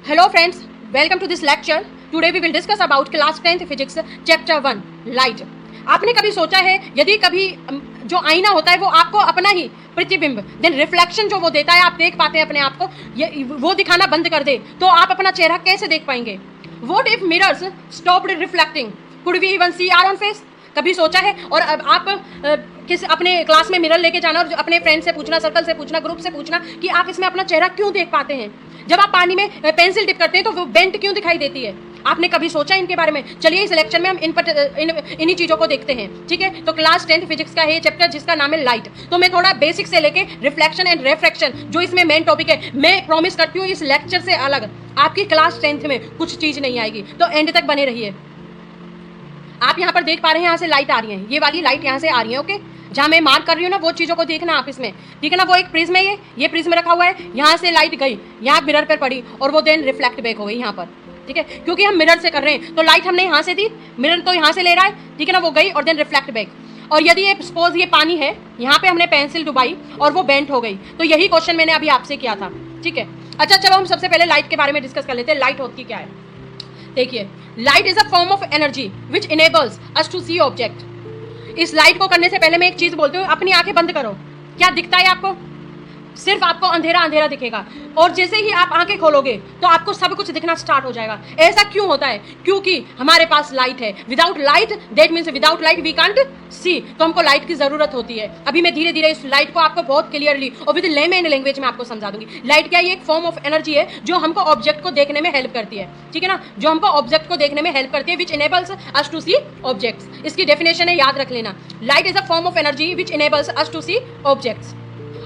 Hello friends, welcome to this lecture. Today we will discuss about class 10th physics chapter 1 light. आपने कभी सोचा है यदि कभी जो आईना होता है वो आपको अपना ही प्रतिबिंब देन रिफ्लेक्शन जो वो देता है आप देख पाते हैं अपने आप को, ये वो दिखाना बंद कर दे तो आप अपना चेहरा कैसे देख पाएंगे? What if mirrors stopped reflecting? Could we even see our own face? कभी सोचा है? और अब आप किस अपने क्लास में मिरर लेके जाना और अपने फ्रेंड से पूछना, सर्कल से पूछना, ग्रुप से पूछना कि आप इसमें अपना चेहरा क्यों देख पाते हैं? जब आप पानी में पेंसिल टिप करते हैं तो वो बेंट क्यों दिखाई देती है? आपने कभी सोचा इनके बारे में? चलिए इस लेक्चर में हम इन्हीं चीज़ों को देखते हैं, ठीक है? तो क्लास 10th फिजिक्स का है चैप्टर जिसका नाम है लाइट। तो मैं थोड़ा बेसिक से लेके रिफ्लेक्शन एंड रिफ्रैक्शन जो इसमें मेन टॉपिक है, मैं प्रॉमिस करती हूँ इस लेक्चर से अलग आपकी क्लास 10th में कुछ चीज़ नहीं आएगी, तो एंड तक बने रहिए। आप यहाँ पर देख पा रहे हैं यहाँ से लाइट आ रही है, ये वाली लाइट यहाँ से आ रही है, ओके? जहाँ मैं मार्क कर रही हूँ ना वो चीज़ों को देखना आप इसमें, ठीक है ना? वो एक प्रिज्म है, ये प्रिज्म रखा हुआ है, यहाँ से लाइट गई, यहाँ मिरर पर पड़ी और वो देन रिफ्लेक्ट बैक हो गई यहाँ पर, ठीक है? क्योंकि हम मिरर से कर रहे हैं तो लाइट हमने यहाँ से दी, मिरर तो यहाँ से ले रहा है, ठीक है ना? वो गई और देन रिफ्लेक्ट बैक। और यदि ये सपोज ये पानी है, यहाँ पे हमने पेंसिल डुबाई और वो बेंट हो गई, तो यही क्वेश्चन मैंने अभी आपसे किया था, ठीक है? अच्छा चलो हम सबसे पहले लाइट के बारे में डिस्कस कर लेते हैं। लाइट होती क्या है? देखिए, light is a form of energy which enables us to see object. इस लाइट को करने से पहले मैं एक चीज बोलती हूँ, अपनी आंखें बंद करो। क्या दिखता है आपको? सिर्फ आपको अंधेरा अंधेरा दिखेगा और जैसे ही आप आंखें खोलोगे तो आपको सब कुछ दिखना स्टार्ट हो जाएगा। ऐसा क्यों होता है? क्योंकि हमारे पास लाइट है। Without light that means without light we can't see, तो हमको लाइट की जरूरत होती है। अभी मैं धीरे धीरे इस लाइट को आपको बहुत क्लियरली और विद लेमन लैंग्वेज में आपको समझा दूंगी। लाइट क्या है? ये एक फॉर्म ऑफ एनर्जी है जो हमको ऑब्जेक्ट को देखने में हेल्प करती है, ठीक है ना? जो हमको ऑब्जेक्ट को देखने में हेल्प करती है, which enables us to see objects. इसकी डेफिनेशन है, याद रख लेना, light is a form of energy which enables us to see objects.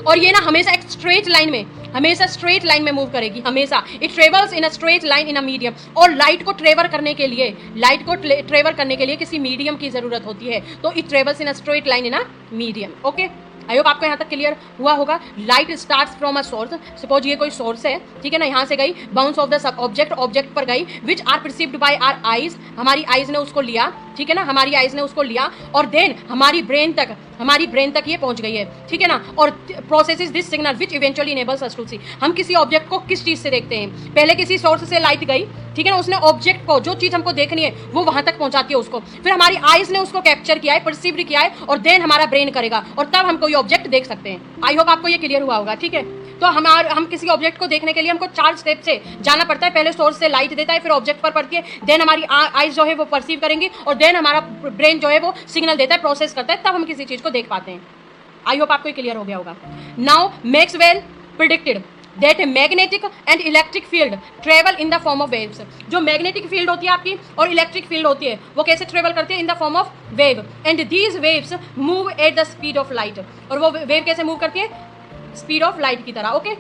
और ये ना हमेशा एक स्ट्रेट लाइन में, हमेशा स्ट्रेट लाइन में मूव करेगी, हमेशा। It travels in a straight line in a medium. और लाइट को ट्रेवल करने के लिए, लाइट को ट्रेवल करने के लिए किसी मीडियम की जरूरत होती है, तो it travels in a straight line in a medium, okay? I hope आपको यहाँ तक क्लियर हुआ होगा। Light starts from a source. Suppose ये कोई सोर्स है, ठीक है ना? यहाँ से गई, बाउंस ऑफ द सब ऑब्जेक्ट, ऑब्जेक्ट पर गई, which are perceived by our eyes. हमारी आईज ने उसको लिया, ठीक है ना? हमारी आईज ने उसको लिया और देन हमारी ब्रेन तक ये पहुंच गई है, ठीक है ना? और processes this signal which eventually enables us to see. हम किसी ऑब्जेक्ट को किस चीज से देखते हैं? पहले किसी सोर्स से लाइट गई, ठीक है ना? उसने ऑब्जेक्ट को, जो चीज हमको देखनी है वो वहां तक पहुंचाती है उसको, फिर हमारी आईज ने उसको कैप्चर किया है, परसीव्ड किया है और देन हमारा ब्रेन करेगा और तब हम कोई ऑब्जेक्ट देख सकते हैं। आई होप आपको ये क्लियर हुआ होगा, ठीक है? तो हम किसी ऑब्जेक्ट को देखने के लिए हमको 4 स्टेप से जाना पड़ता है। पहले सोर्स से लाइट देता है, फिर ऑब्जेक्ट पर पड़ती है, देन हमारी आईज जो है वो परसीव करेंगी और देन हमारा ब्रेन जो है वो सिग्नल देता है, प्रोसेस करता है, तब हम किसी चीज को देख पाते हैं। आई होप आपको क्लियर हो गया होगा। Now Maxwell predicted that magnetic and electric field travel in the form of waves. जो मैग्नेटिक फील्ड होती है आपकी और इलेक्ट्रिक फील्ड होती है वो कैसे ट्रेवल करती है? इन the form of wave, and these waves move at the speed of light. और वो वेव कैसे मूव करती है? स्पीड ऑफ लाइट की तरह, ओके?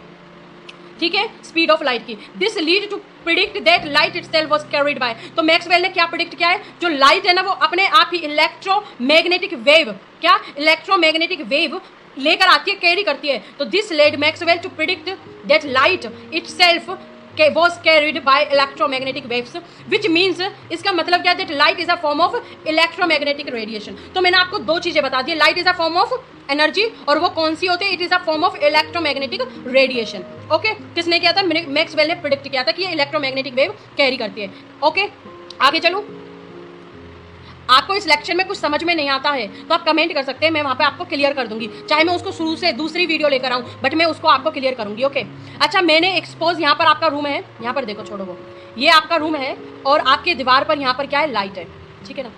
ठीक है, स्पीड ऑफ लाइट की। This lead to predict that light itself was carried by. तो मैक्सवेल ने क्या प्रिडिक्ट किया है? जो लाइट है ना वो अपने आप ही इलेक्ट्रोमैग्नेटिक वेव, क्या इलेक्ट्रोमैग्नेटिक वेव लेकर आती है, कैरी करती है। तो this led Maxwell to predict that light itself was carried by electromagnetic waves, which means इसका मतलब क्या है? that light is a form of electromagnetic radiation। तो मैंने आपको 2 चीजें बता दी, light is a form of energy और वो कौन सी होती है? It is a form of electromagnetic radiation, okay? किसने किया था? मैक्सवेल ने प्रिडिक्ट किया था कि ये इलेक्ट्रोमैग्नेटिक वेव कैरी करती है, ओके? आगे चलूं। आपको इस लेक्चर में कुछ समझ में नहीं आता है तो आप कमेंट कर सकते हैं, मैं वहाँ पे आपको क्लियर कर दूंगी, चाहे मैं उसको शुरू से दूसरी वीडियो लेकर आऊँ, बट मैं उसको आपको क्लियर करूंगी, ओके? अच्छा, मैंने एक्सपोज, यहाँ पर आपका रूम है, यहाँ पर देखो, छोड़ो वो, ये आपका रूम है और आपके दीवार पर यहाँ पर क्या है? लाइट है, ठीक है ना?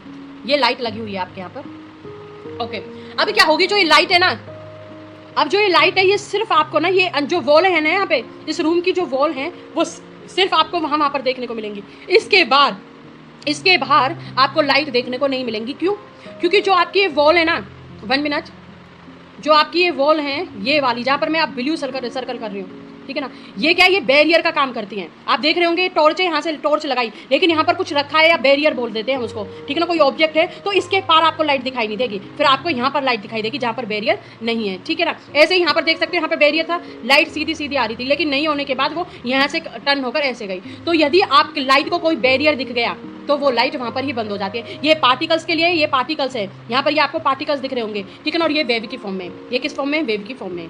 ये लाइट लगी हुई है आपके यहाँ पर, ओके? अब क्या होगी? जो ये लाइट है ना, अब जो ये लाइट है ये सिर्फ आपको ना, ये जो वॉल है ना यहाँ पे, इस रूम की जो वॉल है वो सिर्फ आपको वहाँ पर देखने को मिलेंगी। इसके बाहर आपको लाइट देखने को नहीं मिलेंगी। क्यों? क्योंकि जो आपकी ये वॉल है ना, 1 मिनट, जो आपकी ये वॉल है, ये वाली जहाँ पर मैं आप ब्लू सर्कल कर रही हूँ, ठीक है ना? ये क्या है? ये बैरियर का काम करती हैं। आप देख रहे होंगे टॉर्च है, यहाँ से टॉर्च लगाई, लेकिन यहाँ पर कुछ रखा है या बैरियर बोल देते हैं हम उसको, ठीक है ना? कोई ऑब्जेक्ट है तो इसके पार आपको लाइट दिखाई नहीं देगी, फिर आपको यहाँ पर लाइट दिखाई देगी जहाँ पर बैरियर नहीं है, ठीक है ना? ऐसे ही यहाँ पर देख सकते हो, यहाँ पर बैरियर था, लाइट सीधी सीधी आ रही थी, लेकिन नहीं होने के बाद वो यहाँ से टर्न होकर ऐसे गई। तो यदि आप लाइट को कोई बैरियर दिख गया तो वो लाइट वहाँ पर ही बंद हो जाती है। ये पार्टिकल्स के लिए, ये पार्टिकल्स है, यहाँ पर ये आपको पार्टिकल्स दिख रहे होंगे, ठीक है ना? और ये वेव की फॉर्म में, ये किस फॉर्म में? वेव की फॉर्म में,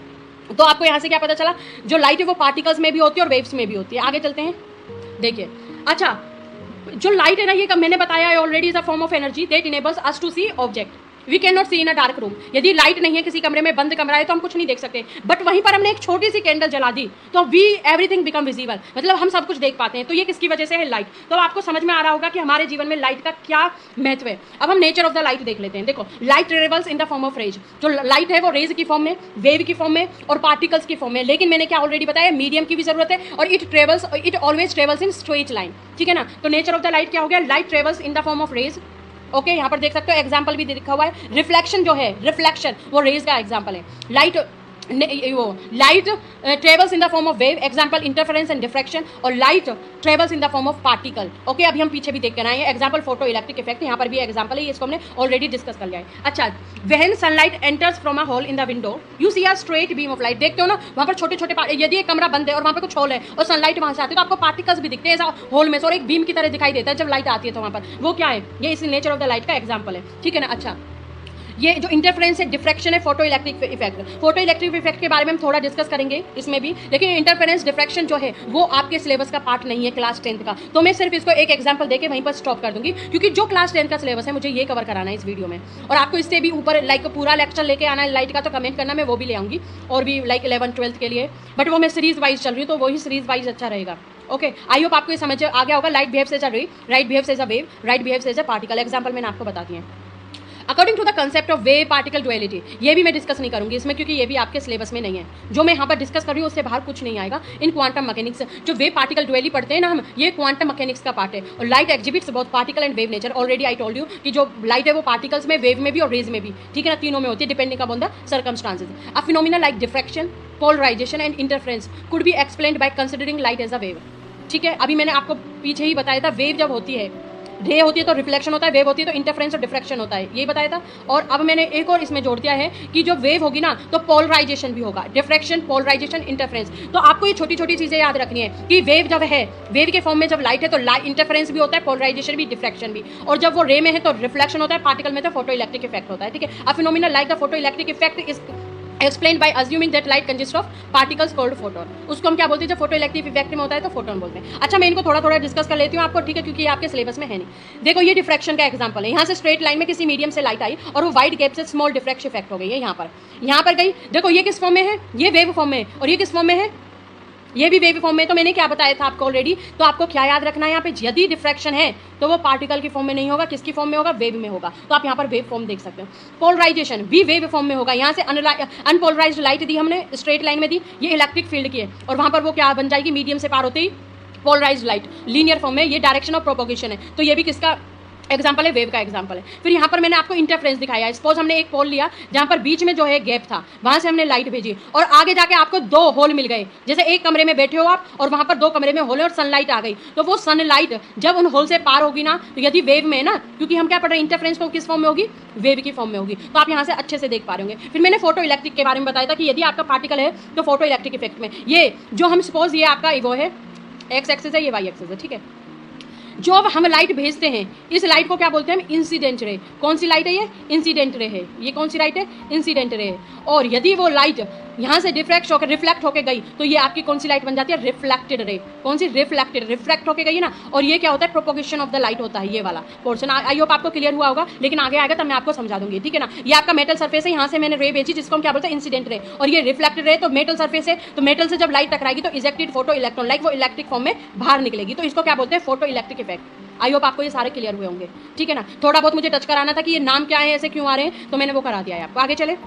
तो आपको यहाँ से क्या पता चला, जो लाइट है वो पार्टिकल्स में भी होती है और वेव्स में भी होती है। आगे चलते हैं, देखिए। अच्छा, जो लाइट है ना, ये मैंने बताया है already, is a form of energy that enables us to see object. We can not see in a dark room. यदि लाइट नहीं है किसी कमरे में, बंद कमरा है, तो हम कुछ नहीं देख सकते, बट वहीं पर हमने एक छोटी सी कैंडल जला दी तो वी एवरीथिंग बिकम विजिबल, मतलब हम सब कुछ देख पाते हैं। तो ये किसकी वजह से है? लाइट। तो आपको समझ में आ रहा होगा कि हमारे जीवन में लाइट का क्या महत्व है। अब हम नेचर ऑफ द लाइट देख लेते हैं। देखो, light travels in the form of rays. जो लाइट है वो रेज की फॉर्म में, वेव की फॉर्म में और पार्टिकल्स की फॉर्म में। लेकिन मैंने क्या ऑलरेडी बताया, मीडियम की भी जरूरत है और it always travels in straight line, ठीक है ना। तो नेचर ऑफ द लाइट क्या हो गया? Light travels in the form of rays. Okay, यहाँ पर देख सकते हो एग्जाम्पल भी लिखा हुआ है। रिफ्लेक्शन जो है, रिफ्लेक्शन वो रेज का एग्जाम्पल है। Light travels in the form of wave, example interference and diffraction, और light travels in the form of particle. Okay, अभी हम पीछे भी देख कर आए हैं, एग्जाम्पल फोटो इलेक्ट्रिक इफेक्ट, यहाँ पर भी एग्जाम्पल है, इसको हमने ऑलरेडी डिस्कस कर लिया है। अच्छा, when sunlight enters from a hole in the window you see a straight beam of light. देखते हो ना, वहाँ पर छोटे छोटे, यदि एक कमरा बंद है और वहाँ पर कुछ होल है और सनलाइट वहाँ से आती है, तो आपको पार्टिकल्स भी दिखते हैं ऐसा होल में से, और एक बीम की तरह दिखाई देता है जब लाइट आती है। तो वहाँ पर वो क्या है? ये इस नेचर ऑफ द लाइट का एग्जाम्पल है, ठीक है ना। अच्छा, ये जो इंटरफेरेंस है, डिफ्रैक्शन है, photo electric effect. Photo electric effect के बारे में हम थोड़ा डिस्कस करेंगे इसमें भी, लेकिन इंटरफेरेंस डिफ्रैक्शन जो है वो आपके सिलेबस का पार्ट नहीं है क्लास 10th का। तो मैं सिर्फ इसको एक एग्जांपल देके वहीं पर स्टॉप कर दूंगी, क्योंकि जो क्लास 10th का सिलेबस है मुझे ये कवर कराना है इस वीडियो में। और आपको इससे भी ऊपर लाइक पूरा लेक्चर लेके आना है लाइट का, तो कमेंट करना, मैं वो भी ले आऊँगी, और भी लाइक 11th 12th के लिए, बट वो मैं सीरीज वाइज चल रही हूँ, तो वही सीरीज वाइज अच्छा रहेगा। ओके, आई होप आपको ये समझ आ गया होगा। Light behaves as a ray, right behaves as a wave, right behaves as a particle. Example मैंने आपको बता दिए। According to the concept of wave particle duality, ये भी मैं डिस्कस नहीं करूंगी इसमें, क्योंकि ये भी आपके सिलेबस में नहीं है। जो मैं यहाँ पर डिस्कस कर रही हूँ उससे बाहर कुछ नहीं आएगा। इन क्वांटम मैकेनिक्स जो वेव पार्टिकल डुअली पढ़ते हैं ना हम, ये क्वांटम मैकेनिक्स का पार्ट है। और light exhibits both particle and wave nature. Already I told you कि जो लाइट है वो पार्टिकल्स में, वेव में भी और रेज में भी, ठीक है ना, तीनों में होती है, depending upon the circumstances. A phenomena like diffraction, polarization and interference could be explained by considering light as a wave, ठीक है। अभी मैंने आपको पीछे ही बताया था, वेव जब होती है, रे होती है तो रिफ्लेक्शन होता है, वेव होती है तो इंटरफेरेंस और डिफ्रैक्शन होता है, यही बताया था। और अब मैंने एक और इसमें जोड़ दिया है कि जो वेव होगी ना तो पोलराइजेशन भी होगा, डिफ्रैक्शन, पोलराइजेशन, इंटरफेरेंस। तो आपको ये छोटी छोटी चीजें याद रखनी है कि वेव जब है, वेव के फॉर्म में जब लाइट है तो इंटरफेरेंस भी होता है, पोलराइजेशन भी, डिफ्रैक्शन भी, और जब वो रे में है तो रिफ्लेक्शन होता है, पार्टिकल में तो फोटो इलेक्ट्रिक इफेक्ट होता है, ठीक है। अ phenomena like the photo electric effect is explained by assuming that light consists of particles called photon। उसको हम क्या बोलते हैं? जब फोटो इलेक्ट्रिक इफेक्ट में होता है तो फोटोन बोलते हैं। अच्छा, मैं इनको थोड़ा थोड़ा डिस्कस कर लेती हूँ आपको, ठीक है, क्योंकि ये आपके सिलेबस में है नहीं। देखो, ये डिफ्रैक्शन का एग्जांपल है। यहाँ से स्ट्रेट लाइन में किसी मीडियम से लाइट आई और वो वाइड गैप से स्मॉल डिफ्रैक्शन इफेक्ट हो गई है, यहाँ पर गई। देखो, ये किस फॉर्म में है? ये वेव फॉर्म में, और ये किस फॉर्म में है? ये भी वेव फॉर्म में। तो मैंने क्या बताया था आपको ऑलरेडी, तो आपको क्या याद रखना है यहाँ पे, यदि डिफ्रैक्शन है तो वो पार्टिकल की फॉर्म में नहीं होगा, किसकी फॉर्म में होगा? वेव में होगा। तो आप यहाँ पर वेव फॉर्म देख सकते हो। पोलराइजेशन भी वेव फॉर्म में होगा। यहाँ से अनपोलराइज्ड लाइट दी हमने, स्ट्रेट लाइन में दी, ये इलेक्ट्रिक फील्ड की है, और वहाँ पर वो क्या बन जाएगी? मीडियम से पार होते ही पोलराइज्ड लाइट, लीनियर फॉर्म में, ये डायरेक्शन ऑफ प्रोपोगेशन है। तो ये भी किसका एग्जाम्पल है? वेव का एग्जाम्पल है। फिर यहाँ पर मैंने आपको इंटरफेरेंस दिखाया है। सपोज हमने एक पोल लिया जहाँ पर बीच में जो है गैप था, वहाँ से हमने लाइट भेजी और आगे जाके आपको दो होल मिल गए। जैसे एक कमरे में बैठे हो आप और वहाँ पर दो कमरे में होल है और सनलाइट आ गई, तो वो सनलाइट जब उन होल से पार होगी ना, तो यदि वेव में है ना, क्योंकि हम क्या पढ़ रहे हैं, इंटरफेरेंस को किस फॉर्म में होगी? वेव की फॉर्म में होगी। तो आप यहाँ से अच्छे से देख पा रहे होंगे। फिर मैंने फोटो इलेक्ट्रिक के बारे में बताया था कि यदि आपका पार्टिकल है तो फोटो इलेक्ट्रिक इफेक्ट में, ये जो हम सपोज ये आपका वो है एक्स एक्सिस है, ये वाई एक्सिस है, ठीक है। जो अब हम लाइट भेजते हैं, इस लाइट को क्या बोलते हैं? हम इंसिडेंट रे। कौन सी लाइट है? ये इंसिडेंट रे है। ये कौन सी लाइट है? इंसिडेंट रे है। और यदि वो लाइट यहाँ से रिफ्लेक्ट होकर गई तो ये आपकी कौन सी लाइट बन जाती है? Reflected ray. कौन सी? रिफ्लेक्टेड, रिफ्लेक्ट होकर गई ना। और ये क्या होता है? प्रोपोगेशन ऑफ द लाइट होता है, ये वाला पोर्शन। आई होप आपको क्लियर हुआ होगा, लेकिन आगे आएगा तब मैं आपको समझा दूंगी, ठीक है ना। ये आपका मेटल सर्फेस है, यहाँ से मैंने रे भेजी जिसको हम क्या बोलते हैं? Incident ray. और ये रिफ्लेक्टेड रे, तो मेटल सर्फेस है, तो मेटल से जब लाइट टकराएगी तो इजेक्टेड फोटो इलेक्ट्रॉन, लाइक वो इलेक्ट्रिक फॉर्म में बाहर निकलेगी, तो इसको क्या बोलते हैं? Photo electric effect. आई होप आपको ये सारे क्लियर हुए होंगे, ठीक है ना। थोड़ा बहुत मुझे टच कराना था कि ये नाम क्या है, ऐसे क्यों आ रहे हैं, तो मैंने वो करा दिया है आपको। आगे चले।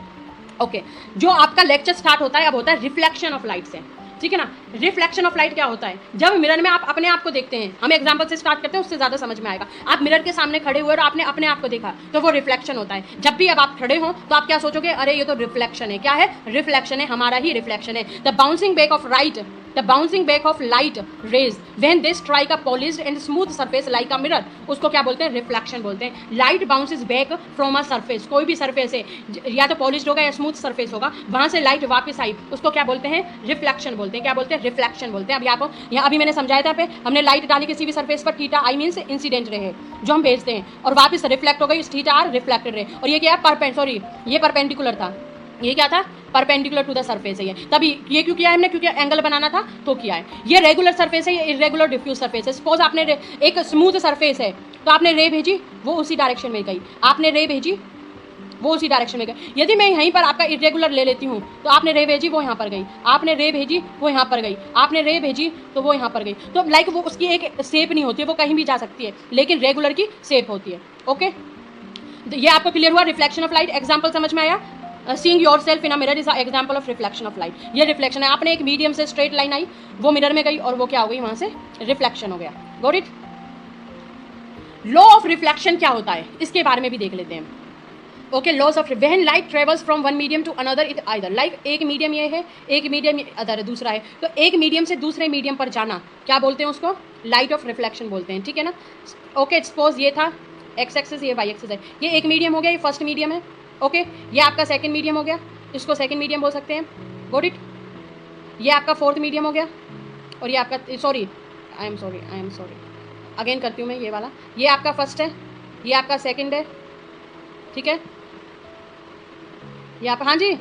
ओके, जो आपका लेक्चर स्टार्ट होता है अब होता है रिफ्लेक्शन ऑफ लाइट से, ठीक है ना। रिफ्लेक्शन ऑफ लाइट क्या होता है? जब मिरर में आप अपने आप को देखते हैं, हम एग्जांपल से स्टार्ट करते हैं, उससे ज्यादा समझ में आएगा। आप मिरर के सामने खड़े हुए और आपने अपने आप को देखा, तो वो रिफ्लेक्शन होता है। जब भी अब आप खड़े हो तो आप क्या सोचोगे? अरे ये तो रिफ्लेक्शन है। क्या है? रिफ्लेक्शन है, हमारा ही रिफ्लेक्शन है। The bouncing back of light raise when they strike a polished and smooth surface like a mirror, उसको क्या बोलते हैं? रिफ्लेक्शन बोलते हैं। Light bounces back from a surface, कोई भी सरफेस है, या तो पॉलिश्ड होगा या स्मूथ सरफेस होगा, वहां से लाइट वापस आई, उसको क्या बोलते हैं? रिफ्लेक्शन बोलते हैं। क्या बोलते हैं? रिफ्लेक्शन बोलते हैं। अभी आपको यहाँ अभी मैंने समझाया था, पे हमने लाइट डाली किसी भी सरफेस पर, थीटा आई मींस इंसिडेंट रे है जो हम भेजते हैं, और वापस रिफ्लेक्ट हो गई, थीटा आर रिफ्लेक्टेड रे। और ये क्या है? ये परपेंडिकुलर था, ये क्या था? परपेंडिकुलर टू द सरफेस है ये, तभी ये क्यों किया है हमने, क्योंकि एंगल बनाना था तो किया है। ये रेगुलर सरफेस है, ये इरेगुलर डिफ्यूज सरफेस है। सपोज आपने एक स्मूथ सरफेस है तो आपने रे भेजी, वो उसी डायरेक्शन में गई, आपने रे भेजी वो उसी डायरेक्शन में गई। यदि मैं यहीं पर आपका इरेगुलर ले लेती हूँ तो आपने रे भेजी, वो यहाँ पर गई, आपने रे भेजी, वो यहाँ पर गई, आपने रे भेजी तो वो यहाँ पर गई। तो लाइक वो उसकी एक शेप नहीं होती है, वो कहीं भी जा सकती है, लेकिन रेगुलर की शेप होती है। ओके, ये आपको क्लियर हुआ रिफ्लेक्शन ऑफ लाइट। एग्जाम्पल समझ में आया? Seeing yourself in a mirror is a example of reflection of light. ये रिफ्लेक्शन है, आपने एक मीडियम से स्ट्रेट लाइन आई, वो मिरर में गई और वो क्या हो गई, वहां से रिफ्लेक्शन हो गया। Got it? Law of reflection क्या होता है इसके बारे में भी देख लेते हैं। Okay, laws of when light travels from one medium to another it either, like एक मीडियम ये है, एक मीडियम अदर है, दूसरा है, तो एक मीडियम से दूसरे मीडियम पर जाना क्या बोलते हैं उसको, लाइट ऑफ रिफ्लेक्शन बोलते हैं। ठीक है ना? ओके, सपोज ये था एक्स एक्सिस, ये वाई एक्सिस है, ये एक मीडियम हो गया, ये फर्स्ट मीडियम है। ओके, ये आपका सेकंड मीडियम हो गया, इसको सेकंड मीडियम बोल सकते हैं। Got it? ये आपका फोर्थ मीडियम हो गया, और ये आपका आई एम सॉरी अगेन करती हूँ मैं, ये वाला, ये आपका फर्स्ट है, ये आपका सेकंड है। ठीक है, ये आप, हाँ जी,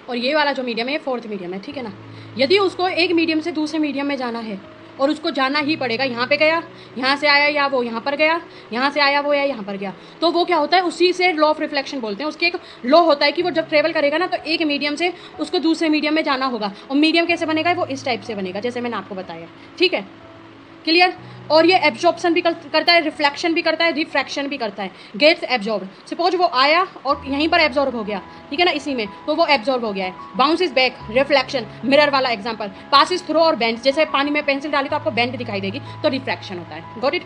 और ये वाला जो मीडियम है ये फोर्थ मीडियम है। ठीक है ना? यदि उसको एक मीडियम से दूसरे मीडियम में जाना है, और उसको जाना ही पड़ेगा, यहाँ पे गया, यहाँ से आया, या वो यहाँ पर गया, यहाँ से आया वो या यहाँ पर गया, तो वो क्या होता है, उसी से लॉ ऑफ रिफ्लेक्शन बोलते हैं। उसके एक लॉ होता है कि वो जब ट्रेवल करेगा ना, तो एक मीडियम से उसको दूसरे मीडियम में जाना होगा, और मीडियम कैसे बनेगा, वो इस टाइप से बनेगा जैसे मैंने आपको बताया। ठीक है, क्लियर? और ये एब्जॉर्प्शन भी करता है, रिफ्लेक्शन भी करता है, रिफ्रैक्शन भी करता है। गेट्स एब्जॉर्ब, सपोज वो आया और यहीं पर एब्जॉर्ब हो गया, ठीक है ना, इसी में, तो वो एब्जॉर्ब हो गया है। Bounce is back, reflection, mirror वाला एग्जांपल। पासिस थ्रू और बेंड, जैसे पानी में पेंसिल डाली तो आपको बेंड दिखाई देगी, तो रिफ्रैक्शन होता है। Got it?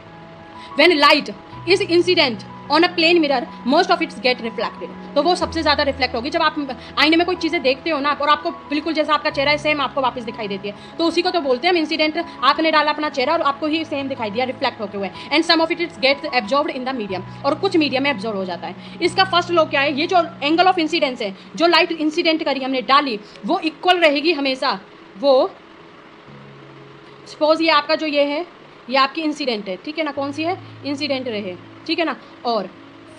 When light is incident on a plane mirror most of its get reflected, तो वो सबसे ज़्यादा रिफ्लेक्ट होगी। जब आप आईने में कोई चीज़ें देखते हो ना, और आपको बिल्कुल जैसा आपका चेहरा है सेम आपको वापस दिखाई देती है, तो उसी को तो बोलते हैं हम इंसिडेंट। आपने डाला अपना चेहरा और आपको ही सेम दिखाई दिया, रिफ्लेक्ट होते हुए। And some of its get absorbed in the medium, और कुछ मीडियम में एब्जॉर्ब हो जाता है। इसका फर्स्ट लॉ क्या है, ये जो एंगल ऑफ इंसिडेंस है, जो लाइट इंसिडेंट करी हमने डाली, वो इक्वल रहेगी हमेशा। वो सपोज ये आपका जो ये है, ये आपकी इंसिडेंट है, ठीक है ना, कौन सी है, इंसिडेंट रहे, ठीक है ना, और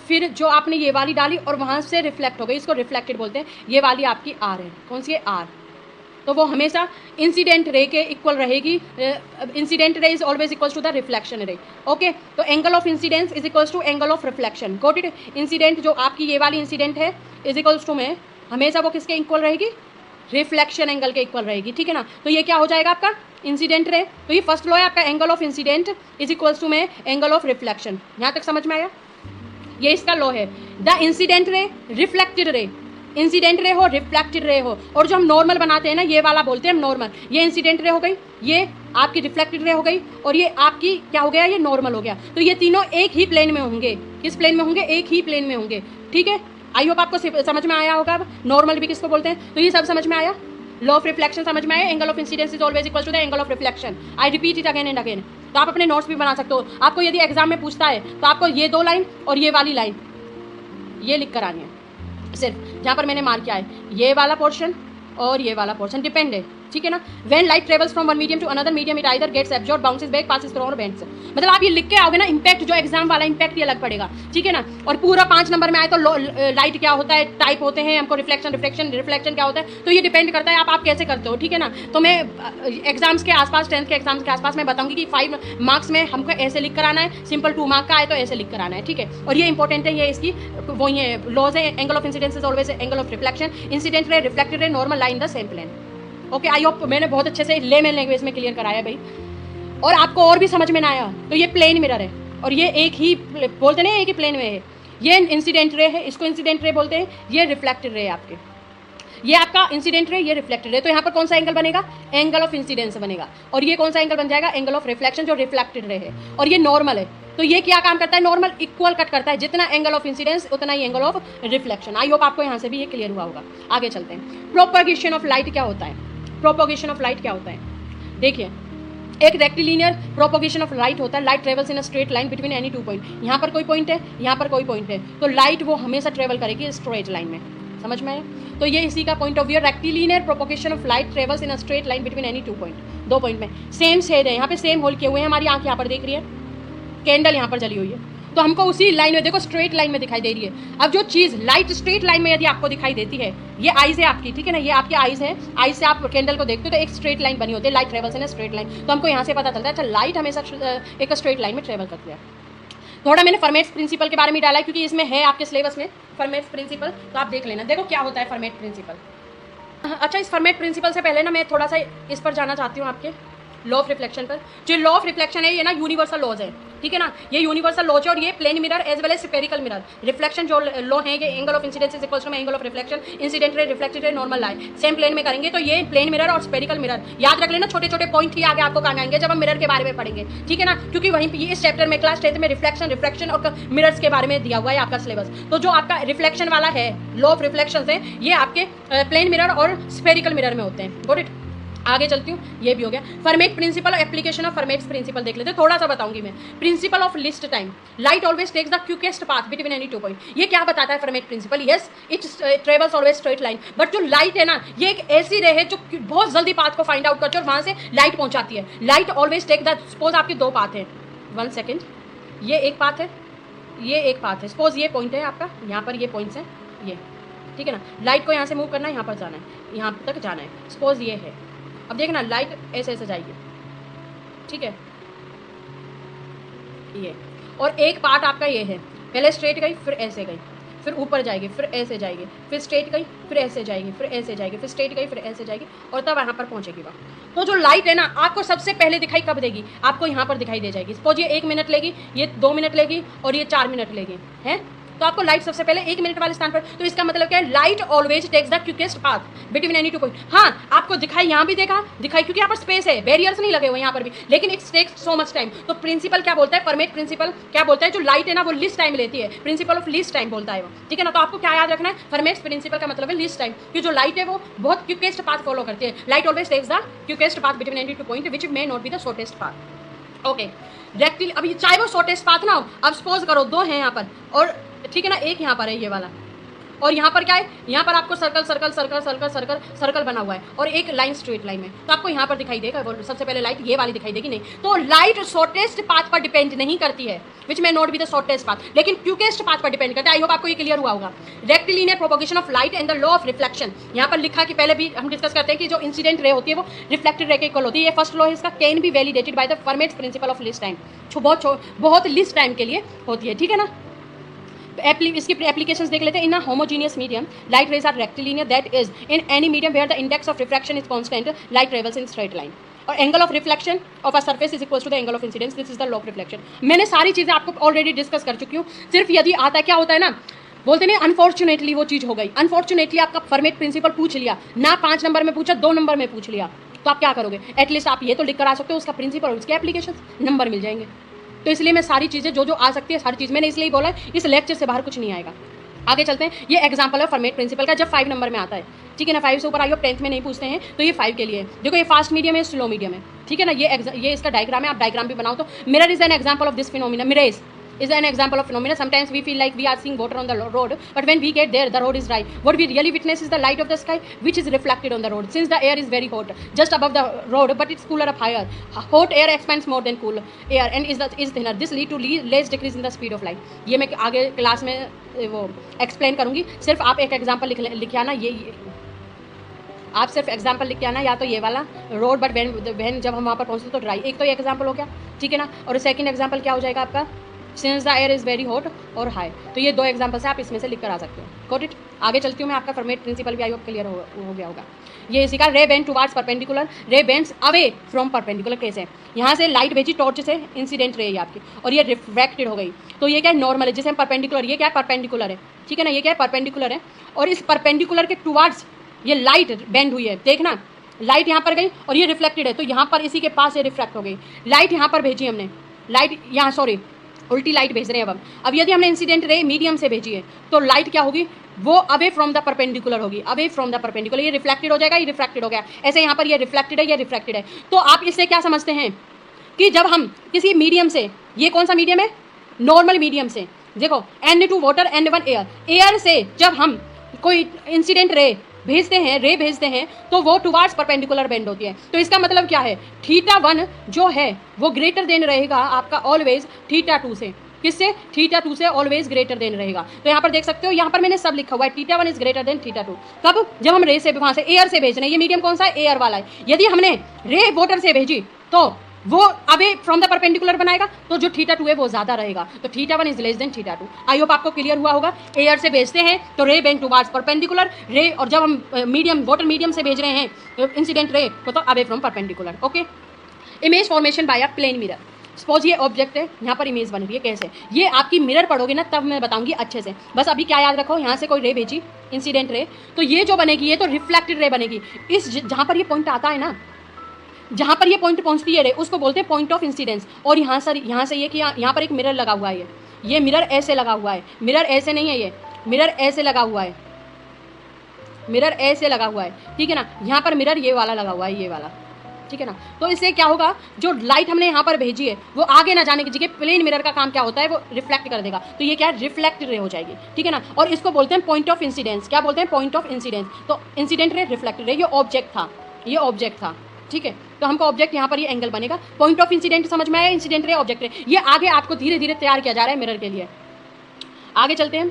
फिर जो आपने ये वाली डाली और वहाँ से रिफ्लेक्ट हो गई, इसको रिफ्लेक्टेड बोलते हैं। ये वाली आपकी आर है, कौन सी है, आर, तो वो हमेशा इंसिडेंट रे के इक्वल रहेगी। Incident ray is always equals to the reflection ray. Okay, तो angle of incidence is equals to angle of reflection. Got it? Incident जो आपकी ये वाली इंसिडेंट है इज इक्वल्स टू में हमेशा वो किसके इक्वल रहेगी, रिफ्लेक्शन एंगल के इक्वल रहेगी। ठीक है ना? तो ये क्या हो जाएगा आपका इंसिडेंट रे। तो ये फर्स्ट लॉ है आपका, angle of incident is equals to में एंगल ऑफ रिफ्लेक्शन। यहाँ तक समझ में आया? ये इसका लॉ है। The incident ray, reflected ray, incident ray हो, रिफ्लेक्टेड रे हो, और जो हम नॉर्मल बनाते हैं ना, ये वाला बोलते हैं हम नॉर्मल। ये इंसिडेंट रे हो गई, ये आपकी रिफ्लेक्टेड रे हो गई, और ये आपकी क्या हो गया, ये नॉर्मल हो गया। तो ये तीनों एक ही प्लेन में होंगे। किस प्लेन में होंगे, एक ही प्लेन में होंगे। ठीक है, आई होप आपको समझ में आया होगा। अब नॉर्मल भी किसको बोलते हैं, तो ये सब समझ में आया। लॉ ऑफ रिफ्लेक्शन समझ में आया। Angle of incidence is always equal to the angle of reflection. I repeat it again and again. तो आप अपने नोट्स भी बना सकते हो। आपको यदि एग्जाम में पूछता है तो आपको ये दो लाइन और ये वाली लाइन ये लिख कर आनी है, सिर्फ जहाँ पर मैंने मार्क किया है, ये वाला पोर्शन और ये वाला पोर्शन डिपेंड है। ठीक है ना? When light travels from one medium to another medium it either gets absorb, bounces back, passes through और बेंड्स। मतलब आप ये लिख के आओगे ना, इंपैक्ट जो एग्जाम वाला इंपैक्ट ये अलग पड़ेगा। ठीक है ना? और पूरा 5 नंबर में आए तो लाइट क्या होता है, टाइप होते हैं हमको, रिफ्लेक्शन रिफ्लेक्शन क्या होता है, तो ये डिपेंड करता है आप कैसे करते हो। ठीक है ना? तो मैं एग्जाम्स के आसपास, 10th के एग्जाम्स के आसपास मैं बताऊंगी कि 5 मार्क्स में हमको ऐसे लिख कर आना है, सिंपल 2 मार्क का आए तो ऐसे लिख कर आना है। ठीक है? और ये इंपॉर्टेंट है, ये इसकी वो ये लॉज है। Angle of incidence is always angle of reflection, incident ray, reflected ray, normal line the same plane. Okay, I hope मैंने बहुत अच्छे से लेमन लैंग्वेज में क्लियर कराया भाई, और आपको और भी समझ में ना आया तो ये प्लेन मिरर है, और ये एक ही बोलते नहीं, एक ही प्लेन में है। ये इंसिडेंट रे है, इसको इंसिडेंट रे बोलते हैं। ये रिफ्लेक्टेड रे है आपके, ये आपका इंसिडेंट रे, ये रिफ्लेक्टेड रे। तो यहाँ पर कौन सा एंगल बनेगा, एंगल ऑफ इंसिडेंस बनेगा। और ये कौन सा एंगल बन जाएगा, एंगल ऑफ रिफ्लेक्शन, जो रिफ्लेक्टेड रे है। और ये नॉर्मल है, तो ये क्या काम करता है, नॉर्मल इक्वल कट करता है, जितना एंगल ऑफ इंसिडेंस उतना ही angle of reflection. I hope आपको यहाँ से भी ये क्लियर हुआ होगा। आगे चलते हैं। प्रोपगेशन ऑफ लाइट क्या होता है, प्रोपगेशन ऑफ लाइट क्या होता है, देखिए, एक रेक्टिलिनियर प्रोपगेशन ऑफ लाइट होता है। Light travels in a straight line between any 2 point. यहाँ पर कोई पॉइंट है, यहाँ पर कोई पॉइंट है, तो लाइट वो हमेशा ट्रेवल करेगी स्ट्रेट लाइन में। समझ में आया? तो ये इसी का point of view. Rectilinear propagation of light travels in a straight line between any 2 point. 2 point में सेम शेड है, यहाँ पे सेम होल किए हुए हैं, हमारी आँख यहाँ पर देख रही है, कैंडल यहाँ पर जली हुई है, तो हमको उसी लाइन में, देखो स्ट्रेट लाइन में दिखाई दे रही है। अब जो चीज़ लाइट स्ट्रेट लाइन में यदि आपको दिखाई देती है, ये आइज है आपकी, ठीक है ना, ये आपकी आइज है, आइज से आप कैंडल को देखते हो तो एक स्ट्रेट लाइन बनी होती है, light travels in straight line. तो हमको यहाँ से पता चलता है अच्छा लाइट हमेशा एक स्ट्रेट लाइन में ट्रेवल करती है। थोड़ा मैंने फर्मेट्स प्रिंसिपल के बारे में डाला है क्योंकि इसमें है आपके सिलेबस में फर्मेट्स प्रिंसिपल, तो आप देख लेना। देखो क्या होता है फर्मेट प्रिंसिपल। अच्छा, इस फर्मेट प्रिंसिपल से पहले ना मैं थोड़ा सा इस पर जाना चाहती हूँ, आपके लॉ ऑफ रिफ्लेक्शन पर। जो लॉ ऑफ रिफ्लेक्शन है ये ना यूनिवर्सल लॉज है, ठीक है ना, ये यूनिवर्सल लॉज है और ये plane mirror as well as spherical mirror reflection जो लॉ है, ये angle of incidence is equals to angle of reflection, incident ray, reflected ray, normal lie same plane में करेंगे। तो ये प्लेन मिरर और स्फेरिकल मिरर याद रख लेना, छोटे छोटे पॉइंट ही आगे आपको काम आएंगे जब हम मिरर के बारे में पढ़ेंगे, ठीक है ना, क्योंकि वहीं पे इस चैप्टर में क्लास 10th में रिफ्लेक्शन और मिरर्स के बारे में दिया हुआ है आपका सिलेबस। तो जो आपका रिफ्लेक्शन वाला है, लॉ ऑफ रिफ्लेक्शन है, ये आपके प्लेन मिरर और स्फेरिकल मिरर में होते हैं। Got it. आगे चलती हूँ, ये भी हो गया Fermat principle. Application of Fermat's principle देख लेते हैं, थोड़ा सा बताऊंगी मैं। Principle of least time, light always takes the quickest path between any two point. ये क्या बताता है Fermat principle? Yes, it travels always straight line, but जो लाइट है ना, ये एक ऐसी रे है जो बहुत जल्दी पाथ को फाइंड आउट करती है और वहां से लाइट पहुंचाती है। Light always take the, suppose आपके दो पाथ है, 1 सेकेंड, ये एक पाथ है, ये एक पाथ है, सपोज ये पॉइंट है आपका, यहाँ पर ये पॉइंट्स है, ये, ठीक है ना, लाइट को यहाँ से मूव करना है, यहाँ पर जाना है, यहाँ तक जाना है, सपोज ये है। अब देखना लाइट ऐसे ऐसे जाएगी, ठीक है, ये, और एक पार्ट आपका ये है, पहले स्ट्रेट गई, फिर ऐसे गई, फिर ऊपर जाएगी, फिर ऐसे जाएगी, फिर स्ट्रेट गई, फिर ऐसे जाएगी, फिर ऐसे जाएगी, फिर स्ट्रेट गई, फिर ऐसे जाएगी, और तब यहाँ पर पहुँचेगी वहाँ। तो जो लाइट है ना, आपको सबसे पहले दिखाई कब देगी? आपको यहाँ पर दिखाई दे जाएगी। सपोज ये 1 मिनट लेगी, ये 2 मिनट लेगी और ये 4 मिनट लेगी, है, तो आपको लाइट सबसे पहले 1 मिनट वाले स्थान पर। तो इसका मतलब क्या है? Light always takes the quickest path between any two point. हाँ, आपको दिखाई यहाँ भी देखा, दिखाई क्योंकि यहाँ पर स्पेस है, बैरियर्स नहीं लगे हुए यहाँ पर भी, लेकिन it takes so much time. तो प्रिंसिपल क्या बोलता है, फर्मेट प्रिंसिपल क्या बोलता है, जो लाइट है ना वो लीस्ट टाइम लेती है, प्रिंसिपल ऑफ लीस्ट टाइम बोलता है वो, ठीक है ना। तो आपको क्या याद रखना है, फर्मेट प्रिंसिपल का मतलब है लीस्ट टाइम, कि जो लाइट है वो बहुत क्विकेस्ट पाथ फॉलो करती है। Light always takes the quickest path between any two point which may not be the shortest path. Okay, रेक्टिल, अब चाहे वो शॉर्टेस्ट पाथ ना हो, अब सपोज करो 2 हैं यहाँ पर, और ठीक है ना, एक यहाँ पर है ये वाला, और यहाँ पर क्या है, यहाँ पर आपको circle circle circle circle circle circle बना हुआ है और एक लाइन स्ट्रेट लाइन में, तो आपको यहाँ पर दिखाई देगा वो सबसे पहले लाइट ये वाली दिखाई देगी नहीं। तो लाइट शॉर्टेस्ट पाथ पर डिपेंड नहीं करती है, which may not be the shortest path, लेकिन क्विकेस्ट पाथ पर डिपेंड करता है। आई होप आपको ये क्लियर हुआ होगा। Rectilinear propagation of light and the law of reflection, यहाँ पर लिखा कि पहले भी हम डिस्कस करते हैं कि जो इंसिडेंट रे होती है वो रिफ्लेक्टेड रे के इक्वल होती है। ये फर्स्ट लॉ है इसका, can be validated by the formats principal of least time, बहुत लीस्ट टाइम के लिए होती है, ठीक है ना। इसकी एप्लीकेशंस देख लेते हैं। In a homogeneous medium light rays are rectilinear, that is in any medium where the index of refraction is constant, light travels in straight line, और angle of reflection of a surface is equal to the angle of incidence, this is the law of reflection. मैंने सारी चीजें आपको already discuss कर चुकी हूँ। सिर्फ यदि आता है, क्या होता है ना, बोलते नहीं अनफॉर्चुनेटली वो चीज़ हो गई, अनफॉर्चुनेटली आपका फर्मेट प्रिंसिपल पूछ लिया ना, 5 नंबर में पूछा, 2 नंबर में पूछ लिया, तो आप क्या करोगे? एटलीस्ट आप ये तो लिख कर आ सकते हो, उसका प्रिंसिपल और उसके एप्लीकेशन, नंबर मिल जाएंगे। तो इसलिए मैं सारी चीज़ें जो जो आ सकती है, सारी चीज़ मैंने इसलिए बोला है, इस लेक्चर से बाहर कुछ नहीं आएगा। आगे चलते हैं। ये एग्जांपल है फर्मेट प्रिंसिपल का, जब 5 नंबर में आता है, ठीक है ना, 5 से ऊपर आई, 10th में नहीं पूछते हैं, तो ये 5 के लिए। देखो ये फास्ट मीडियम है, स्लो मीडियम है, ठीक है ना। ये इसका डायग्राम है, आप डायग्राम भी बनाओ। तो mirror is an example of this phenomena, mirrors is an example of phenomena. Sometimes we feel like we are seeing water on the road, but when we get there, the road is dry. What we really witness is the light of the sky, which is reflected on the road. Since the air is very hot, just above the road, but it's cooler up higher. Hot air expands more than cool air and is thinner. This lead to less decrease in the speed of light. ये मैं आगे class में वो explain करूँगी। सिर्फ आप एक example लिख आना, ये आप सिर्फ एग्जाम्पल लिख के आना, या तो ये वाला रोड बट वैन जब हम वहाँ पर पहुँचते तो ड्राई, एक तो ये एग्जाम्पल हो गया, ठीक है ना। और सेकंड एग्जाम्पल क्या हो जाएगा आपका, since the air is very hot और हाई। तो ये 2 एग्जाम्पल्स है, आप इसमें से लिख कर आ सकते हो। Got it. आगे चलती हूँ मैं, आपका फर्मेट प्रिंसिपल भी आई होप क्लियर हो गया होगा। ये इसी का रे बेंड टुवार्ड्स परपेंडिकुलर, रे बेंड्स अवे फ्रॉम परपेंडिकुलर। कैसे? यहाँ से लाइट भेजी टॉर्च से, इंसिडेंट रे आपकी, और ये रिफ्रैक्टेड हो गई, तो ये क्या है, नॉर्मल है, जिसे हम परपेंडिकुलर, ये क्या है, परपेंडिकुलर है, ठीक है ना, ये क्या है, परपेंडिकुलर है, और इस परपेंडिकुलर के टुवार्ड्स ये लाइट बेंड हुई है। देखना लाइट यहाँ पर गई और ये रिफ्लेक्टेड है, तो यहाँ पर इसी के पास ये रिफ्रैक्ट हो गई। लाइट यहाँ पर भेजी हमने, लाइट यहाँ, सॉरी उल्टी लाइट भेज रहे हैं अब यदि हमने इंसिडेंट रे मीडियम से भेजी है, तो लाइट क्या होगी, वो अवे फ्रॉम द परपेंडिकुलर होगी, अवे फ्रॉम द परपेंडिकुलर। ये रिफ्लेक्टेड हो जाएगा, ये रिफ्रैक्टेड हो गया, ऐसे यहाँ पर ये रिफ्लेक्टेड है, ये रिफ्रैक्टेड है। तो आप इससे क्या समझते हैं कि जब हम किसी मीडियम से, ये कौन सा मीडियम है, नॉर्मल मीडियम से, देखो N2 water N1 air, air से जब हम कोई इंसिडेंट रे भेजते हैं तो वो टुवार्ड्स परपेंडिकुलर बेंड होती है। तो इसका मतलब क्या है, θ1 जो है वो ग्रेटर देन रहेगा आपका ऑलवेज θ2 से, किससे? θ2 से ऑलवेज ग्रेटर देन रहेगा। तो यहाँ पर देख सकते हो, यहाँ पर मैंने सब लिखा हुआ है, θ1 इज ग्रेटर देन θ2। कब? जब हम रे से वहाँ से एयर से भेज रहे हैं। ये मीडियम कौन सा है? एयर वाला है। यदि हमने रे वाटर से भेजी तो वो अबे फ्रॉम द परपेंडिकुलर बनाएगा, तो जो θ2 है वो ज्यादा रहेगा, तो θ1 is less than θ2। I hope आपको क्लियर हुआ होगा। एयर से भेजते हैं तो रे बेंड टुवार्ड्स परपेंडिकुलर रे, और जब हम मीडियम वाटर मीडियम से भेज रहे हैं इंसिडेंट रे को, तो away from perpendicular. Okay. Image formation by a plane mirror. Suppose ये ऑब्जेक्ट है, यहाँ पर इमेज बन रही है। कैसे? ये आपकी मिरर पढ़ोगे ना तब मैं बताऊंगी अच्छे से। बस अभी क्या याद रखो, यहाँ से कोई रे भेजी, इंसिडेंट रे, तो ये जो बनेगी ये तो रिफ्लेक्टेड रे बनेगी। इस जहाँ पर ये पॉइंट आता है ना, जहाँ पर ये पॉइंट पहुँचती है रे, उसको बोलते हैं पॉइंट ऑफ इंसिडेंस। और यहाँ से ये कि यहाँ पर एक मिरर लगा हुआ है, ये मिरर ऐसे लगा हुआ है, मिरर ऐसे नहीं है, ये मिरर ऐसे लगा हुआ है, मिरर ऐसे लगा हुआ है, ठीक है ना। यहाँ पर मिरर ये वाला लगा हुआ है, ये वाला, ठीक है ना। तो इससे क्या होगा, जो लाइट हमने यहाँ पर भेजी है वो आगे ना जाने की जगह प्लेन मिरर का काम क्या होता है, वो रिफ्लेक्ट कर देगा। तो ये क्या है? रिफ्लेक्ट रे हो जाएगी, ठीक है ना। और इसको बोलते हैं पॉइंट ऑफ इंसिडेंस। क्या बोलते हैं? Point of incidence. तो इंसिडेंट रे, रिफ्लेक्टेड रे, ये ऑब्जेक्ट था, ये ऑब्जेक्ट था, ठीक है। तो हमको ऑब्जेक्ट यहाँ पर ये एंगल बनेगा। पॉइंट ऑफ इंसिडेंट समझ में आया? इंसिडेंट रे, ऑब्जेक्ट रे, ये आगे आपको धीरे धीरे तैयार किया जा रहा है मिरर के लिए। आगे चलते हैं।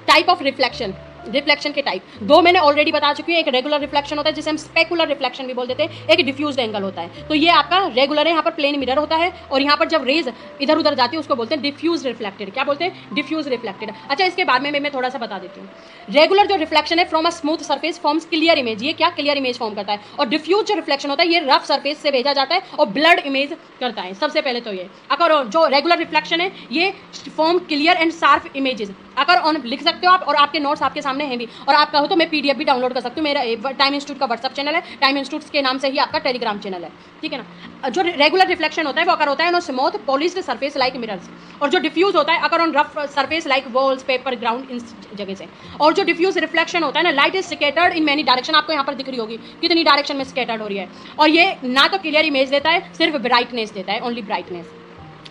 Type of reflection. रिफ्लेक्शन के टाइप दो मैंने ऑलरेडी बता चुकी हूँ। एक रेगुलर रिफ्लेक्शन होता है जिसे हम स्पेकुलर रिफ्लेक्शन भी बोल देते हैं, एक डिफ्यूज्ड एंगल होता है। तो ये आपका रेगुलर है, यहाँ पर प्लेन मिरर होता है, और यहाँ पर जब रेज इधर उधर जाती है उसको बोलते हैं डिफ्यूज रिफ्लेक्टेड। क्या बोलते हैं? Diffuse reflected. अच्छा, इसके बाद में मैं थोड़ा सा बता देती हूँ। रेगुलर जो रिफ्लेक्शन है from a smooth surface forms clear image, ये क्या? क्लियर इमेज फॉर्म करता है। और डिफ्यूज जो रिफ्लेक्शन होता है ये रफ सर्फेस से भेजा जाता है और ब्लड इमेज करता है। सबसे पहले तो ये अगर जो रेगुलर रिफ्लेक्शन है ये form clear and sharp images. अगर ऑन लिख सकते हो आप, और आपके नोट्स आपके सामने हैं भी, और आप कहो तो मैं पीडीएफ भी डाउनलोड कर सकती हूँ। मेरा टाइम इंस्टीट्यूट का व्हाट्सअप चैनल है, टाइम इंस्टीट्यूट के नाम से ही आपका टेलीग्राम चैनल है, ठीक है ना। जो रेगुलर रिफ्लेक्शन होता है वो अगर होता है on smooth polished surface like mirrors, और जो डिफ्यूज होता है अगर on rough surface like walls, paper, ground, इन जगह से। और जो डिफ्यूज रिफ्लेक्शन होता है ना, light is scattered in many direction. आपको यहाँ पर दिख रही होगी कितनी डायरेक्शन में स्कैटर्ड हो रही है, और ये ना तो क्लियर इमेज देता है, सिर्फ ब्राइटनेस देता है, ओनली ब्राइटनेस।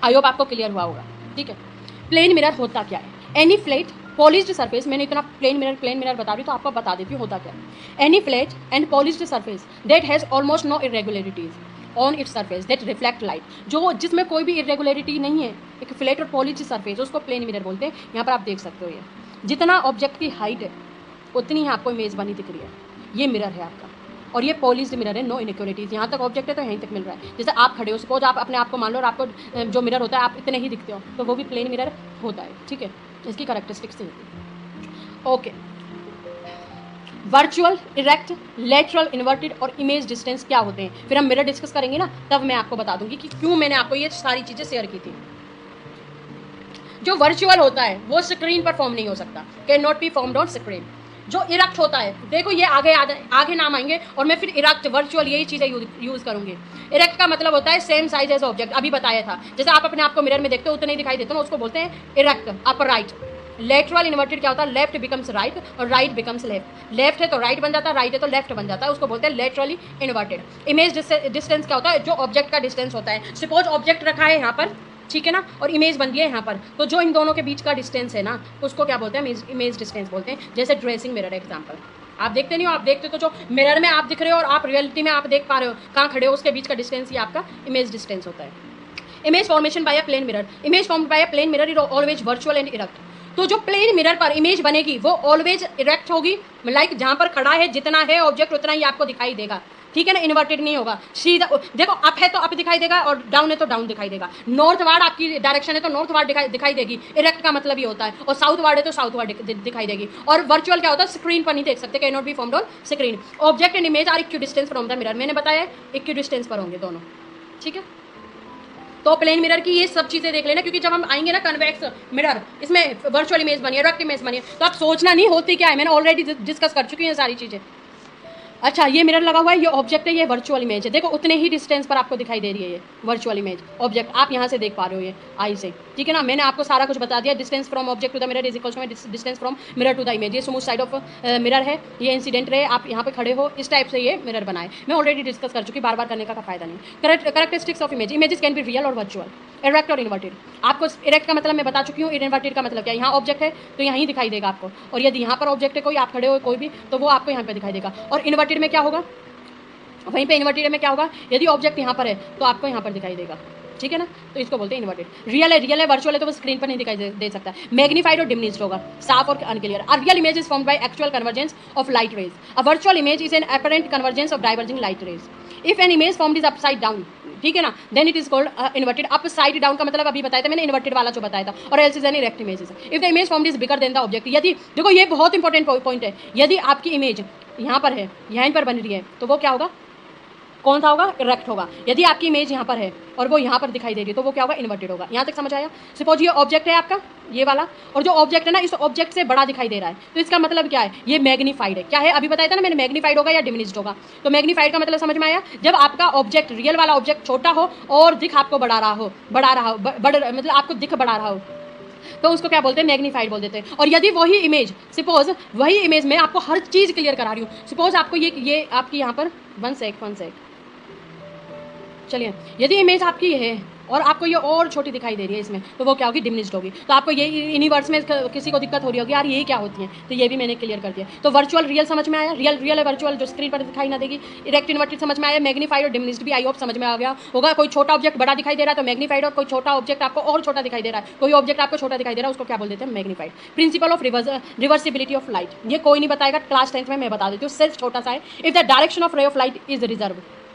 आई होप आपको क्लियर हुआ होगा, ठीक है। प्लेन मिरर होता क्या है? एनी फ्लैट पॉलिश्ड सरफेस, मैंने इतना प्लेन मिरर बता रही हूँ तो आपको बता देती हूँ होता क्या है। Any flat and polished surface that has almost no irregularities on its surface that reflect light, जो जिसमें कोई भी इरेगुलरिटी नहीं है, एक फ्लैट और पॉलिश्ड सरफेस, उसको प्लेन मिरर बोलते हैं। यहाँ पर आप देख सकते हो ये जितना ऑब्जेक्ट की हाइट है उतनी ही आपको इमेज बनी दिख रही है। ये मिरर है आपका, और ये पॉलिश्ड मिरर है, नो इनइक्वालिटीज। यहाँ तक ऑब्जेक्ट है तो यहीं तक मिल रहा है। जैसे आप खड़े हो, सपोज आप अपने आप को मान लो, और आपको जो मिरर होता है आप इतने ही दिखते हो, तो वो भी प्लेन मिरर होता है, ठीक है। इसकी कैरेक्टरिस्टिक्स होती है। Okay. Virtual, erect, lateral, inverted और इमेज डिस्टेंस क्या होते हैं, फिर हम मिरर डिस्कस करेंगे ना, तब मैं आपको बता दूंगी कि क्यों मैंने आपको ये सारी चीजें शेयर की थी। जो वर्चुअल होता है वो स्क्रीन पर फॉर्म नहीं हो सकता, can not be formed on screen. जो इरेक्ट होता है, देखो ये आगे नाम आएंगे और मैं फिर इरेक्ट, वर्चुअल यही चीज़ें यूज करूंगी। इरेक्ट का मतलब होता है सेम साइज एज ऑब्जेक्ट, अभी बताया था। जैसे आप अपने आप को मिरर में देखते हो उतने ही दिखाई देते हो, उसको बोलते हैं erect, upper right. Lateral inverted क्या होता है? लेफ्ट बिकम्स राइट और राइट बिकम्स लेफ्ट। लेफ्ट है तो राइट बन जाता है, राइट है तो लेफ्ट बन जाता है, उसको बोलते हैं लेटरली इन्वर्टेड। इमेज डिस्टेंस क्या होता है? जो ऑब्जेक्ट का डिस्टेंस होता है। सपोज ऑब्जेक्ट रखा है यहाँ पर, ठीक है ना, और इमेज बन गई है यहाँ पर, तो जो इन दोनों के बीच का डिस्टेंस है ना, उसको क्या बोलते हैं? इमेज डिस्टेंस बोलते हैं। जैसे ड्रेसिंग मिरर एग्जाम्पल, आप देखते नहीं हो, आप देखते तो जो मिरर में आप दिख रहे हो और आप रियलिटी में आप देख पा रहे हो कहाँ खड़े हो, उसके बीच का डिस्टेंस ही आपका इमेज डिस्टेंस होता है। Image formation by a plane mirror. Image formed by a plane mirror is always virtual and erect. तो जो प्लेन मिरर पर इमेज बनेगी वो ऑलवेज इरेक्ट होगी, लाइक जहाँ पर खड़ा है जितना है ऑब्जेक्ट उतना ही आपको दिखाई देगा, ठीक है ना। इन्वर्टेड नहीं होगा, सीधा। देखो अप है तो अप दिखाई देगा और डाउन है तो डाउन दिखाई देगा। नॉर्थ वार्ड आपकी डायरेक्शन है तो नॉर्थ वार्ड दिखाई देगी, इरेक्ट का मतलब ये होता है। और साउथ वार्ड है तो साउथ वार्ड दिखाई देगी। और वर्चुअल क्या होता है? स्क्रीन पर नहीं देख सकते, can not be formed on screen. Object and image are equidistance from the mirror, मैंने बताया इक्वी डिस्टेंस पर होंगे दोनों, ठीक है। तो प्लेन मिरर की ये सब चीज़ें देख लेना, क्योंकि जब हम आएंगे ना कन्वेक्स मिरर, इसमें वर्चुअल इमेज बनी है, इरेक्ट इमेज बनी है, तो आप सोचना नहीं होती क्या है, मैंने ऑलरेडी डिस्कस कर चुकी हूँ ये सारी चीज़ें। अच्छा, ये मिरर लगा हुआ है, ये ऑब्जेक्ट है, ये वर्चुअल इमेज है। देखो उतने ही डिस्टेंस पर आपको दिखाई दे रही है ये वर्चुअल इमेज। ऑब्जेक्ट आप यहाँ से देख पा रहे हो ये आई से, ठीक है ना। मैंने आपको सारा कुछ बता दिया। Distance from object to the mirror is equals to distance from mirror to the image. ये स्मूथ साइड ऑफ मिरर है, ये इंसिडेंट रे, आप यहाँ पे खड़े हो, इस टाइप से ये मिरर बनाए। मैं ऑलरेडी डिस्कस कर चुकी, बार बार करने का फायदा नहीं। Characteristics of image. Images can be real और वर्चुअल, इरेक्ट और इन्वर्टेड। आपको इरेक्ट का मतलब मैं बता चुकी हूँ, इन्वर्टेड का मतलब क्या? यहाँ ऑब्जेक्ट है तो यहीं दिखाई देगा आपको, और यदि यहाँ पर ऑब्जेक्ट है कोई, आप खड़े हो कोई भी, तो वो आपको यहाँ पे दिखाई देगा। और इन्वर्टेड में क्या होगा? वहीं पे इन्वर्टेड में क्या होगा? यदि ऑब्जेक्ट यहाँ पर है तो आपको यहाँ पर दिखाई देगा, ठीक है ना, तो इसको बोलते हैं इन्वर्टेड। रियल है वर्चुअल है तो वो स्क्रीन पर नहीं दिखाई दे सकता। मैग्नीफाइड और डिमिनिश्ड होगा, साफ और unclear. A real image is formed by actual convergence of light rays. A virtual image is an apparent convergence of diverging light rays. If an image formed is upside down, ठीक है ना, then it is called inverted. Upside down का मतलब अभी बताया था मैंने, inverted वाला जो बताया था। और else is an erect image. If the image formed is bigger than the object, यदि देखो ये बहुत इंपॉर्टेंट पॉइंट है, यदि आपकी इमेज यहाँ पर है, यहाँ पर बन रही है, तो वो क्या होगा, कौन सा होगा, इरेक्ट होगा। यदि आपकी इमेज यहाँ पर है और वो यहाँ पर दिखाई दे रही है तो वो क्या होगा, इन्वर्टेड होगा। यहाँ तक समझ आया। सपोज ये ऑब्जेक्ट है आपका, ये वाला, और जो ऑब्जेक्ट है ना इस ऑब्जेक्ट से बड़ा दिखाई दे रहा है, तो इसका मतलब क्या है, ये मैग्नीफाइड है। क्या है, अभी बताया था ना मैंने, मैग्नीफाइड होगा या डिमिनिश्ड होगा। तो मैग्नीफाइड का मतलब समझ में आया, जब आपका ऑब्जेक्ट, रियल वाला ऑब्जेक्ट छोटा हो और दिख आपको बड़ा रहा हो, मतलब आपको दिख बड़ा रहा हो, तो उसको क्या बोलते हैं, मैग्नीफाइड बोल देते हैं। और यदि वही इमेज, सपोज वही इमेज में आपको हर चीज़ क्लियर करा रही हूँ, सपोज आपको ये आपकी यहाँ पर वन सेक चलिए, यदि इमेज आपकी है और आपको ये और छोटी दिखाई दे रही है इसमें, तो वो क्या होगी, डिमिनिश्ड होगी। तो आपको ये इन्हीं वर्ड्स में किसी को दिक्कत हो रही होगी, यार ये क्या होती है, तो ये भी मैंने क्लियर कर दिया। तो वर्चुअल रियल समझ में आया, रियल है वर्चुअल जो स्क्रीन पर दिखाई ना देगी। इरेक्ट इन्वर्टेड समझ में आया, मैग्नीफाइड और डिमिनिश्ड भी आई होप समझ में आ गया होगा। कोई छोटा ऑब्जेक्ट बड़ा दिखाई दे रहा है तो मैग्नीफाइड, और कोई छोटा ऑब्जेक्ट आपको और छोटा दिखाई दे रहा है, कोई ऑब्जेक्ट आपको छोटा दिखाई दे रहा है, उसको क्या बोल देते हैं, magnified. Principle of reversibility of light, ये कोई नहीं बताएगा, क्लास 10th में मैं बता देती हूँ, सिर्फ छोटा सा है। इफ द डायरेक्शन ऑफ रे of light is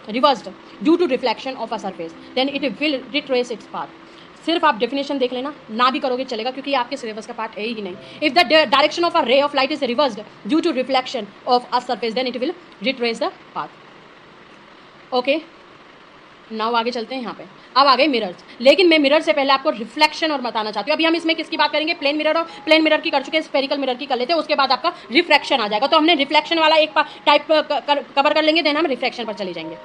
reversed due to reflection of a surface, then it will retrace its path. सिर्फ आप डेफिनेशन देख लेना, ना भी करोगे चलेगा क्योंकि आपके सिलेबस का पार्ट है ही नहीं। If the direction of a ray of light is reversed due to reflection of a surface, then it will retrace the path. Okay, now आगे चलते हैं यहाँ पे। अब आ गए मिरर्स, लेकिन मैं मिरर से पहले आपको रिफ्लेक्शन और बताना चाहती हूँ। अभी हम इसमें किसकी बात करेंगे, प्लेन मिरर, और प्लेन मिरर की कर चुके हैं, स्फेरिकल मिरर की कर लेते हैं, उसके बाद आपका रिफ्लेक्शन आ जाएगा। तो हमने रिफ्लेक्शन वाला एक टाइप कवर कर लेंगे, देन हम रिफ्लेक्शन पर चले जाएंगे।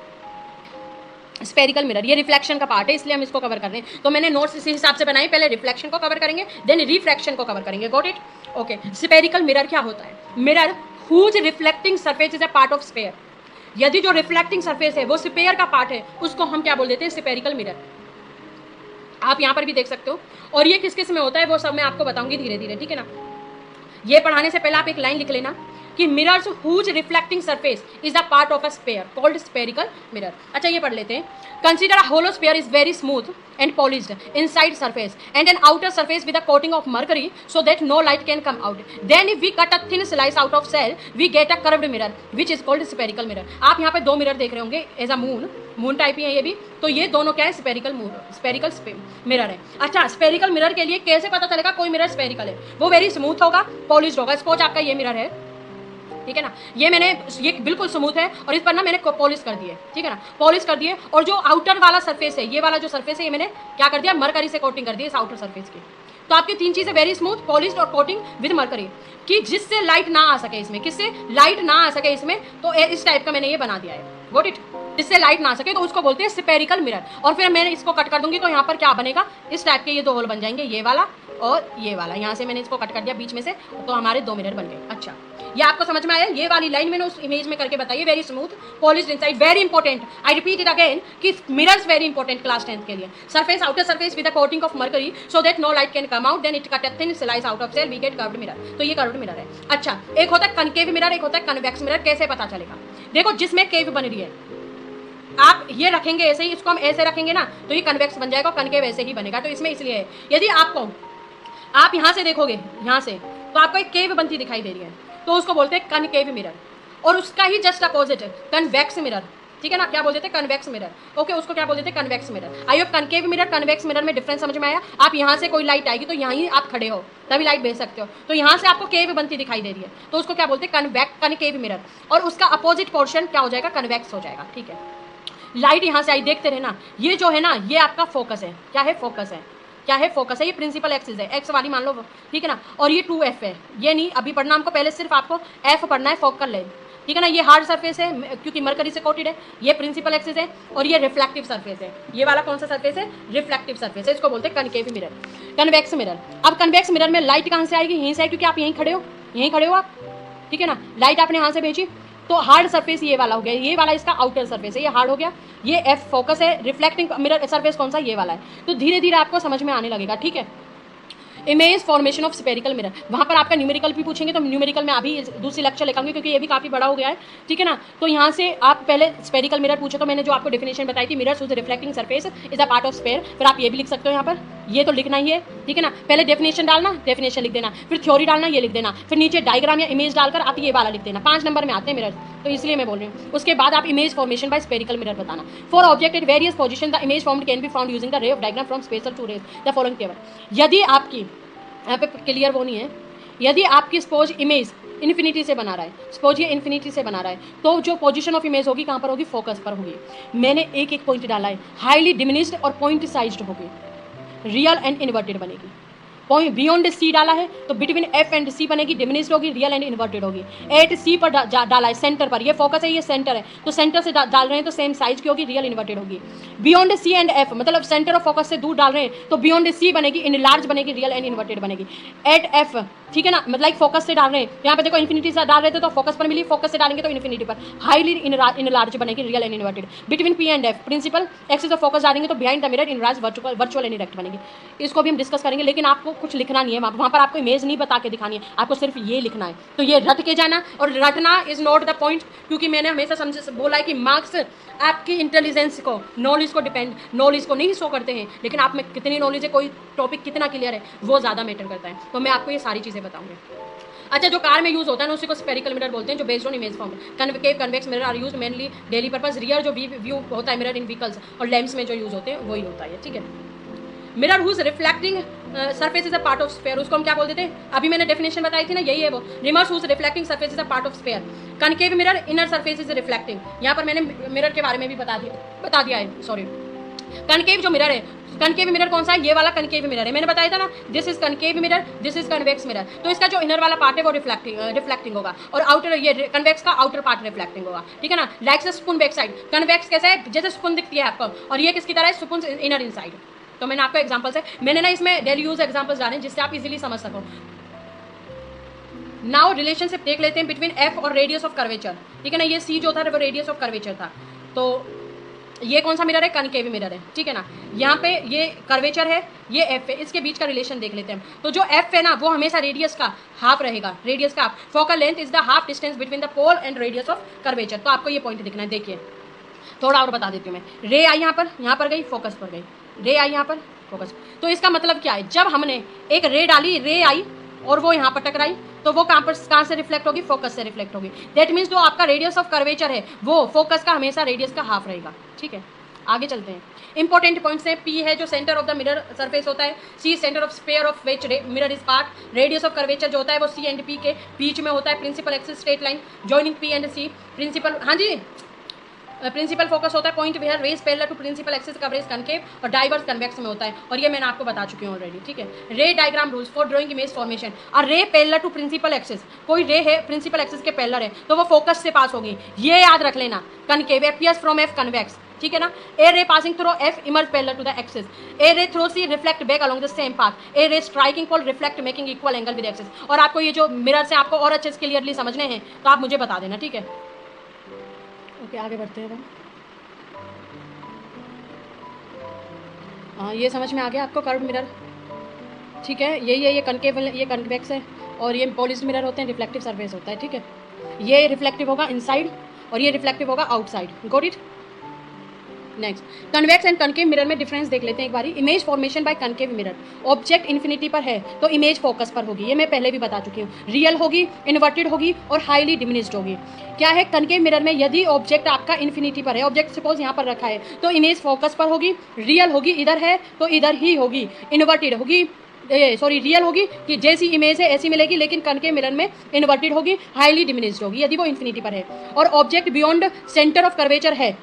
स्पेरिकल मिरर ये रिफ्लेक्शन का पार्ट है, इसलिए हम इसको कवर कर रहे हैं। तो मैंने नोट्स इसी हिसाब से बनाए, पहले रिफ्लेक्शन को कवर करेंगे, देन रिफ्रैक्शन को कवर करेंगे। Got it? Okay. Spherical mirror क्या होता है, mirror whose reflecting surface is a part of sphere. यदि जो रिफ्लेक्टिंग सरफेस है वो स्फेयर का पार्ट है, उसको हम क्या बोल देते हैं, स्पेरिकल मिरर। आप यहाँ पर भी देख सकते हो। और ये किस किस में होता है वो सब मैं आपको बताऊंगी धीरे धीरे, ठीक है ना। ये पढ़ाने से पहले आप एक लाइन लिख लेना कि mirrors whose reflecting surface is the part of a sphere called spherical mirror. अच्छा, ये पढ़ लेते हैं। Consider a hollow sphere is very smooth and polished inside surface and an outer surface with a coating of mercury so that no light can come out. Then if we cut a thin slice out of cell, we get a curved mirror which is called spherical mirror. आप यहाँ पे दो mirror देख रहे होंगे as a moon type ही है ये भी, तो ये दोनों क्या है, स्पेरिकल मिरर है। अच्छा, स्पेरिकल मिरर के लिए कैसे पता चलेगा कोई मिरर स्पेरिकल है, वो वेरी स्मूथ होगा, पॉलिश्ड होगा। सपोज आपका ये मिरर है, ठीक है ना, ये बिल्कुल स्मूथ है और इस पर ना मैंने पॉलिश कर दिए, ठीक है ना, पॉलिश कर दिए। और जो आउटर वाला सरफेस है, ये वाला जो सरफेस है, ये मैंने क्या कर दिया, मरकरी से कोटिंग कर दी इस आउटर सरफेस की। तो आपकी तीन चीजें, वेरी स्मूथ, पॉलिश्ड और कोटिंग विद मरकरी, कि जिससे लाइट ना आ सके इसमें, किससे लाइट ना आ सके इसमें, तो इस टाइप का मैंने ये बना दिया है। Got it? जिससे लाइट ना आ सके तो उसको बोलते हैं स्पेरिकल मिरर। और फिर मैंने इसको कट कर दूंगी तो यहाँ पर क्या बनेगा, इस टाइप के ये दो होल बन जाएंगे, ये वाला और ये वाला। यहाँ से मैंने इसको कट कर दिया बीच में से, तो हमारे दो मिरर बन गए। अच्छा, ये आपको समझ में आया? ये वाली लाइन मैंने उस इमेज में करके बताई, very smooth, polished inside, very important. I repeat it again कि mirrors very important class 10th के लिए। Surface, outer surface with a coating of mercury so that no light can come out, then it cut a thin slice out of cell, we get curved mirror. तो ये curved mirror है। अच्छा, एक होता है concave mirror, एक होता है कन्वेक्स मिरर। कैसे पता चलेगा? देखो, जिसमें केव बन रही है, आप ये रखेंगे ऐसे ही, इसको हम ऐसे रखेंगे ना, तो ये कन्वेक्स बन जाएगा, कनकेव ऐसे ही बनेगा। तो इसमें इसलिए है, यदि आप यहाँ से देखोगे, यहाँ से, तो आपको एक केव बनती दिखाई दे रही है, तो उसको बोलते हैं कनकेव मिरर। और उसका ही जस्ट अपोजिट है कन्वेक्स मिरर, ठीक है ना, क्या बोल देते हैं, कन्वेक्स मिरर। ओके, उसको क्या बोल देते हैं, convex mirror. I hope concave mirror, convex mirror में डिफरेंस समझ में आया। आप यहाँ से कोई लाइट आएगी तो यहाँ ही आप खड़े हो तभी लाइट भेज सकते हो, तो यहाँ से आपको केव बनती दिखाई दे रही है, तो उसको क्या बोलते हैं, कनकेव मिरर। और उसका अपोजिट पोर्शन क्या हो जाएगा, कन्वेक्स हो जाएगा। ठीक है, लाइट यहाँ से आई, देखते रहे ना, ये जो है ना, ये आपका फोकस है। क्या है, फोकस है। क्या है, फोकस है। ये प्रिंसिपल एक्सिस है, एक्स वाली मान लो, ठीक है ना। और ये 2f है, ये नहीं अभी पढ़ना हमको, पहले सिर्फ आपको f पढ़ना है, फोकल लेंथ, ठीक है ना। ये हार्ड सरफेस है क्योंकि मरकरी से कोटेड है, ये प्रिंसिपल एक्सिस है। और ये रिफ्लेक्टिव सरफेस है, ये वाला कौन सा सरफेस है, रिफ्लेक्टिव सरफेस है, इसको बोलते हैं कनकेव मिरर, कन्वेक्स मिरर। अब कन्वेक्स मिरर में लाइट कहाँ से आएगी, यहीं से आएगी, क्योंकि आप यहीं खड़े हो, यहीं खड़े हो आप, ठीक है ना। लाइट आपने यहाँ से भेजी, तो हार्ड सरफेस ये वाला हो गया, ये वाला इसका आउटर सरफेस है, ये हार्ड हो गया, ये एफ फोकस है, रिफ्लेक्टिंग मिरर सरफेस कौन सा, ये वाला है। तो धीरे धीरे आपको समझ में आने लगेगा, ठीक है। Image formation of spherical mirror, वहाँ पर आपका न्यूमेरिकल भी पूछेंगे तो न्यूमेरिकल में अभी दूसरी लेक्चर लिखाऊंगी क्योंकि ये भी काफ़ी बड़ा हो गया है, ठीक है ना। तो यहाँ से आप पहले स्पेरिकल मिरर पूछे तो मैंने जो आपको डेफिनेशन बताई थी, mirror whose reflecting surface is a part of sphere, फिर आप ये भी लिख सकते हो यहाँ पर, ये तो लिखना ही है, ठीक है ना। पहले डेफिनेशन डालना, डेफिनेशन लिख देना, फिर थ्योरी डालना, ये लिख देना, फिर नीचे डायग्राम या इमेज डालकर आप ये वाला लिख देना। 5 नंबर में आते हैं मिरर, तो इसलिए मैं बोल रही हूँ। उसके बाद आप image formation by spherical mirror बताना। For object at various position the image formed can be found using the ray of diagram from spacer to rays the following table. यदि आपकी, यहाँ पे क्लियर वो नहीं है, यदि आपकी सपोज इमेज इन्फिनिटी से बना रहा है, सपोज ये इन्फिनिटी से बना रहा है, तो जो पोजीशन ऑफ इमेज होगी कहाँ पर होगी, फोकस पर होगी। मैंने एक एक पॉइंट डाला है, हाईली डिमिनिश्ड और पॉइंट साइज्ड होगी, रियल एंड इन्वर्टेड बनेगी। पॉइंट बियॉन्ड सी डाला है तो बिटवीन एफ एंड सी बनेगी, डिमिनिश्ड होगी, रियल एंड इन्वर्टेड होगी। एट सी पर डाला है, सेंटर पर, ये फोकस है, ये सेंटर है, तो सेंटर से डाल रहे हैं तो सेम साइज की होगी, रियल इन्वर्टेड होगी। बियॉन्ड सी एंड एफ मतलब सेंटर ऑफ फोकस से दूर डाल रहे हैं तो बियॉन्ड सी बनेगी, इन लार्ज बनेगी, रियल एंड इन्वर्टेड बनेगी। एट एफ, ठीक है ना, मतलब फोकस से डाल रहे हैं, यहाँ पे देखो इन्फिनिटी से डाल रहे थे तो फोकस पर मिली, फोकस से डालेंगे तो इन्फिनिटी पर, हाईली इन लार्ज बनेगी, real and inverted. Between P and F principal axis of focus डालेंगे तो behind the mirror enlarge virtual and erect बनेगी। इसको भी हम डिस्कस करेंगे, लेकिन आपको कुछ लिखना नहीं है वहाँ पर, आपको इमेज नहीं बता के दिखानी है, आपको सिर्फ ये लिखना है। तो ये रट के जाना, और रटना इज नॉट द पॉइंट, क्योंकि मैंने हमेशा बोला है कि मार्क्स आपकी इंटेलिजेंस को, नॉलेज को डिपेंड, नॉलेज को नहीं शो करते हैं, लेकिन आप में कितनी नॉलेज है, कोई टॉपिक कितना क्लियर है, वो ज़्यादा मैटर करता है। तो मैं आपको ये सारी चीज़ें बताऊंगी। अच्छा, जो कार में यूज होता है ना उसी को स्पेरिकल मिरर बोलते हैं, जो based on image form. Concave convex mirror are use mainly daily purpose, rear जो व्यू होता है मिरर इन व्हीकल्स और लैंप्स में जो यूज होते हैं वही होता है, ठीक है। Mirror whose reflecting surface is a part of sphere, उसको हम क्या बोलते थे, अभी मैंने डेफिनेशन बताई थी ना, यही है वो। Mirrors whose reflecting surface is a part of sphere. Concave mirror inner surface is reflecting, यहाँ पर मैंने मिरर के बारे में भी बता दिया है, सॉरी। कनकेव जो मिरर है, कनकेव मिरर कौन सा है, ये वाला कनकेव मिरर है, मैंने बताया था ना, this is concave mirror, this is convex mirror. तो इसका जो इनर वाला पार्ट है वो रिफ्लेक्टिंग होगा, और आउटर, ये कन्वेक्स का आउटर पार्ट रिफ्लेक्टिंग होगा, ठीक है ना। लाइक से स्पून बैक साइड, कन्वेक्स कैसा है, जैसे स्पून दिखती है आपको, और ये किसकी तरह है, स्पून इनर इनसाइड। तो मैंने आपको एग्जांपल्स है, मैंने ना इसमें डेली यूज एग्जांपल्स डाले जिससे आप इजीली समझ सको। नाउ रिलेशनशिप देख लेते हैं बिटवीन एफ और रेडियस ऑफ कर्वेचर, ठीक है ना। ये सी जो था वो रेडियस ऑफ कर्वेचर था, तो ये कौन सा मिरर है, कनकेव मिरर है, ठीक है ना। यहाँ पे ये कर्वेचर है, ये एफ है, इसके बीच का रिलेशन देख लेते हैं। तो जो एफ है ना वो हमेशा रेडियस का हाफ रहेगा, रेडियस का half. Focal length is the half distance between the pole and radius of curvature. तो आपको ये पॉइंट दिखना है, देखिए थोड़ा और बता देती हूँ मैं। रे आई यहाँ पर गई, फोकस पर गई, रे आई यहाँ पर, फोकस। तो इसका मतलब क्या है, जब हमने एक रे डाली, रे आई और वो यहाँ पर टकराई, तो वो कहाँ से रिफ्लेक्ट होगी, फोकस से रिफ्लेक्ट होगी। दैट मीन्स जो आपका रेडियस ऑफ कर्वेचर है वो फोकस का हमेशा रेडियस का हाफ रहेगा, ठीक है। आगे चलते हैं, इंपॉर्टेंट पॉइंट्स हैं। पी है जो centre of the mirror surface होता है, C centre of sphere of which mirror is part, radius of curvature जो होता है वो सी एंड पी के बीच में होता है, principal axis straight line joining P and C, principal, हाँ जी, प्रिंसिपल फोकस होता है point where rays parallel to principal axis converge concave, और डाइवर्स कन्वेक्स में होता है, और ये मैंने आपको बता चुकी हूँ ऑलरेडी, ठीक है। रे diagram rules for drawing image formation, और रे पैरेलल टू प्रिंसिपल एक्सिस, कोई रे है प्रिंसिपल एक्सिस के पैरेलल है तो वो फोकस से पास होगी, ये याद रख लेना। Concave appears from F convex, ठीक है ना। A ray passing through F emerge parallel to the axis, a ray through C reflect back along the same path, a ray striking pole reflect making equal angle with axis. और आपको ये जो mirror से आपको और अच्छे से clearly समझने हैं तो आप मुझे बता देना, ठीक है। ओके, आगे बढ़ते हैं। हाँ, ये समझ में आ गया आपको, कर्व्ड मिरर, ठीक है। यही है, ये कनकेव, ये कन्वेक्स है, और ये पॉलिश्ड मिरर होते हैं, रिफ्लेक्टिव सरफेस होता है, ठीक है। ये रिफ्लेक्टिव होगा इनसाइड और ये रिफ्लेक्टिव होगा outside, got it. Next, convex and concave mirror में डिफरेंस देख लेते हैं एक बारी। Image formation by concave mirror, object infinity पर है तो इमेज फोकस पर होगी, ये मैं पहले भी बता चुकी हूँ। रियल होगी, इन्वर्टेड होगी और हाईली डिमिनिश्ड होगी। क्या है, कनकेव मिरर में यदि ऑब्जेक्ट आपका इन्फिनिटी पर है, ऑब्जेक्ट सपोज यहाँ पर रखा है तो इमेज फोकस पर होगी, रियल होगी इधर है तो इधर ही होगी, इन्वर्टेड होगी, सॉरी रियल होगी कि जैसी इमेज है ऐसी मिलेगी, लेकिन कनकेव मिरर में इन्वर्टेड होगी, हाईली डिमिनिश्ड होगी यदि वो इन्फिनिटी पर है। और object beyond centre of curvature है,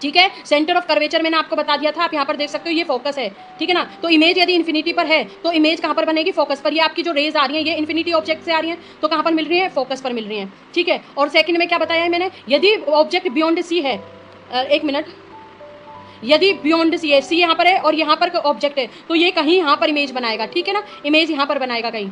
ठीक है। सेंटर ऑफ कर्वेचर मैंने आपको बता दिया था, आप यहाँ पर देख सकते हो, ये फोकस है, ठीक है ना। तो इमेज यदि इन्फिनिटी पर है तो इमेज कहाँ पर बनेगी, फोकस पर। ये आपकी जो रेज आ रही हैं ये इन्फिनिटी ऑब्जेक्ट से आ रही हैं तो कहाँ पर मिल रही है, फोकस पर मिल रही हैं, ठीक है। और सेकंड में क्या बताया है मैंने, यदि ऑब्जेक्ट बियॉन्ड सी है, एक मिनट, यदि बियॉन्ड सी है, सी यहाँ पर है और यहाँ पर ऑब्जेक्ट है तो ये कहीं यहाँ पर इमेज बनाएगा, ठीक है ना, इमेज यहाँ पर बनाएगा कहीं,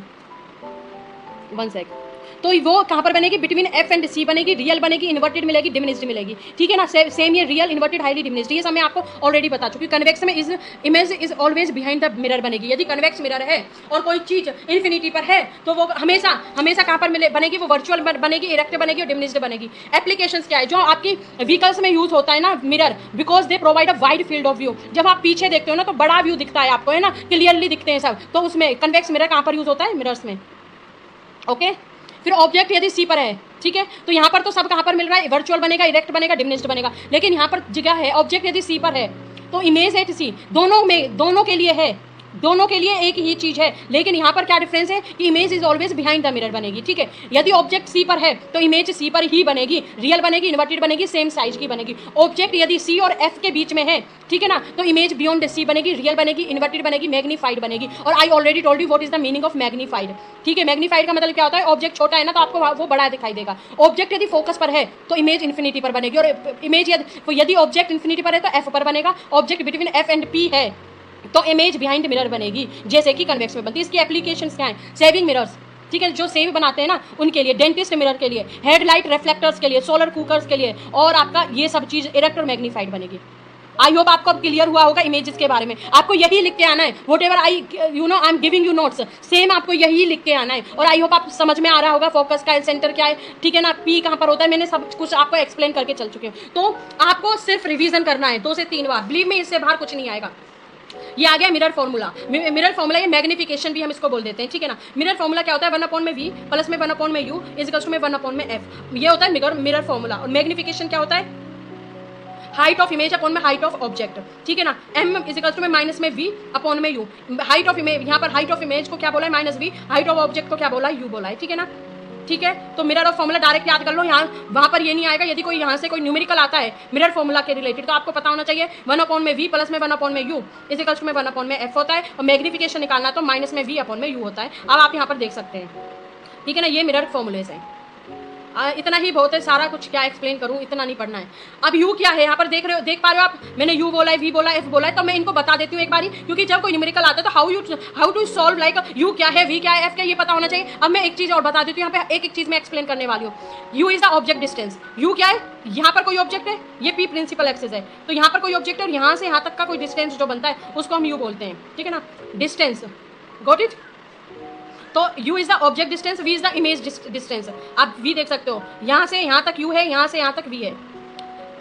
1 सेक। तो वो कहाँ पर बनेगी, बिटवीन एफ एंड सी बनेगी, रियल बनेगी, इन्वर्टेड मिलेगी, डिमिनिश्ड मिलेगी, ठीक है ना। सेम ये रियल, इन्वर्टेड, हाईली डिमिनिश्ड, ये सब मैं आपको ऑलरेडी बता चुकी हूँ। कन्वेक्स में is image is always behind the mirror बनेगी। यदि कन्वेक्स मिरर है और कोई चीज इन्फिनिटी पर है तो वो हमेशा हमेशा कहाँ पर बनेगी, वो वर्चुअल बनेगी, इरेक्ट बनेगी और डिमिनिश्ड बनेगी। एप्लीकेशंस क्या है, जो आपकी व्हीकल्स में यूज होता है ना mirror, because they provide a wide field of view. जब आप पीछे देखते हो ना तो बड़ा व्यू दिखता है आपको, है ना, क्लियरली दिखते हैं सब, तो उसमें कन्वेक्स मिरर कहाँ पर यूज होता है, मिरर्स में। ओके फिर ऑब्जेक्ट यदि सी पर है, ठीक है, तो यहाँ पर तो सब कहाँ पर मिल रहा है, वर्चुअल बनेगा, इरेक्ट बनेगा, डिमिनिश्ड बनेगा। लेकिन यहाँ पर जगह है, ऑब्जेक्ट यदि सी पर है तो इमेज एट सी दोनों के लिए है, दोनों के लिए एक ही चीज है। लेकिन यहाँ पर क्या डिफरेंस है कि image is always behind the mirror बनेगी, ठीक है। यदि ऑब्जेक्ट सी पर है तो इमेज सी पर ही बनेगी, रियल बनेगी, इन्वर्टेड बनेगी, सेम साइज की बनेगी। ऑब्जेक्ट यदि सी और एफ के बीच में है, ठीक है ना, तो इमेज बियॉन्ड सी बनेगी, रियल बनेगी, इन्वर्टेड बनेगी, मैग्नीफाइड बनेगी। और आई already told you what is the meaning of magnified, ठीक है। मैग्नीफाइड का मतलब क्या होता है, ऑब्जेक्ट छोटा है ना तो आपको वो बड़ा दिखाई देगा। ऑब्जेक्ट यदि फोकस पर है तो इमेज इन्फिनिटी पर बनेगी, और इमेज यदि ऑब्जेक्ट इन्फिनिटी पर है तो एफ पर बनेगा। Object between F and P है तो इमेज बिहाइंड मिरर बनेगी, जैसे कि कन्वेक्स में बनती है। इसकी एप्लीकेशंस क्या है, सेविंग मिरर्स, ठीक है, जो सेव बनाते हैं ना उनके लिए, डेंटिस्ट मिरर के लिए, हेडलाइट रिफ्लेक्टर्स के लिए, सोलर कुकर्स के लिए, और आपका ये सब चीज इरेक्ट और मैग्नीफाइड बनेगी। आई होप आपको अब क्लियर हुआ होगा इमेजेस के बारे में। आपको यही लिख के आना है, what ever I am giving you notes, same आपको यही लिख के आना है। और आई होप आप समझ में आ रहा होगा फोकस का सेंटर क्या है, ठीक है ना, पी कहाँ पर होता है, मैंने सब कुछ आपको एक्सप्लेन करके चल चुकी हूँ। तो आपको सिर्फ रिवीजन करना है 2 से 3 बार, बिलीव में इससे बाहर कुछ नहीं आएगा। ये आ गया मिरर फॉर्मूला। मिरर फॉर्मूला, ये मैग्निफिकेशन भी हम इसको बोल देते हैं, ठीक है ना। मिरर फॉर्मूला क्या होता है, 1 में v प्लस में 1 में u इज इक्वल्स टू में 1 में f, ये होता है मिरर फॉर्मूला। और मैग्निफिकेशन क्या होता है, हाइट ऑफ इमेज अपॉन में हाइट ऑफ ऑब्जेक्ट, ठीक है ना। m इज इक्वल्स टू में माइनस में v अपॉन में u। हाइट ऑफ इमेज, यहाँ पर हाइट ऑफ इमेज को क्या बोला है, -v, हाइट ऑफ ऑब्जेक्ट को क्या बोला है, u बोला है, ठीक है ना। ठीक है, तो मिरर ऑफ फॉर्मूला डायरेक्ट याद कर लो, यहाँ वहाँ पर ये नहीं आएगा। यदि कोई यहाँ से कोई न्यूमेरिकल आता है मिरर फॉर्मूला के रिलेटेड तो आपको पता होना चाहिए 1 में v प्लस में 1 में u इज इक्वल्स टू में 1 में f होता है, और मैग्निफिकेशन निकालना तो माइनस में v अपॉन में u होता है। अब आप यहाँ पर देख सकते हैं, ठीक है ना, ये मिरर फॉर्मूले से इतना ही बहुत है, सारा कुछ क्या एक्सप्लेन करूं, इतना नहीं पढ़ना है। अब यू क्या है, यहाँ पर देख पा रहे हो आप, मैंने यू बोला है, वी बोला है, एफ बोला है, तो मैं इनको बता देती हूँ एक बारी, क्योंकि जब कोई न्यूमेरिकल आता है तो how to solve, like you क्या है, वी क्या है, एफ क्या, ये पता होना चाहिए। अब मैं एक चीज और बता देती हूँ, यहाँ पे एक चीज मैं एक्सप्लेन करने वाली हूँ। You is the object distance, you क्या है, यहाँ पर कोई ऑब्जेक्ट है, ये पी प्रिंसिपल एक्सिस है, तो यहाँ पर कोई ऑब्जेक्ट है और यहाँ से यहाँ तक का कोई डिस्टेंस जो बनता है उसको हम यू बोलते हैं, ठीक है ना, डिस्टेंस। Got it. तो u is the object distance, v is the image distance. आप v देख सकते हो, यहाँ से यहाँ तक u है, यहाँ से यहाँ तक v है।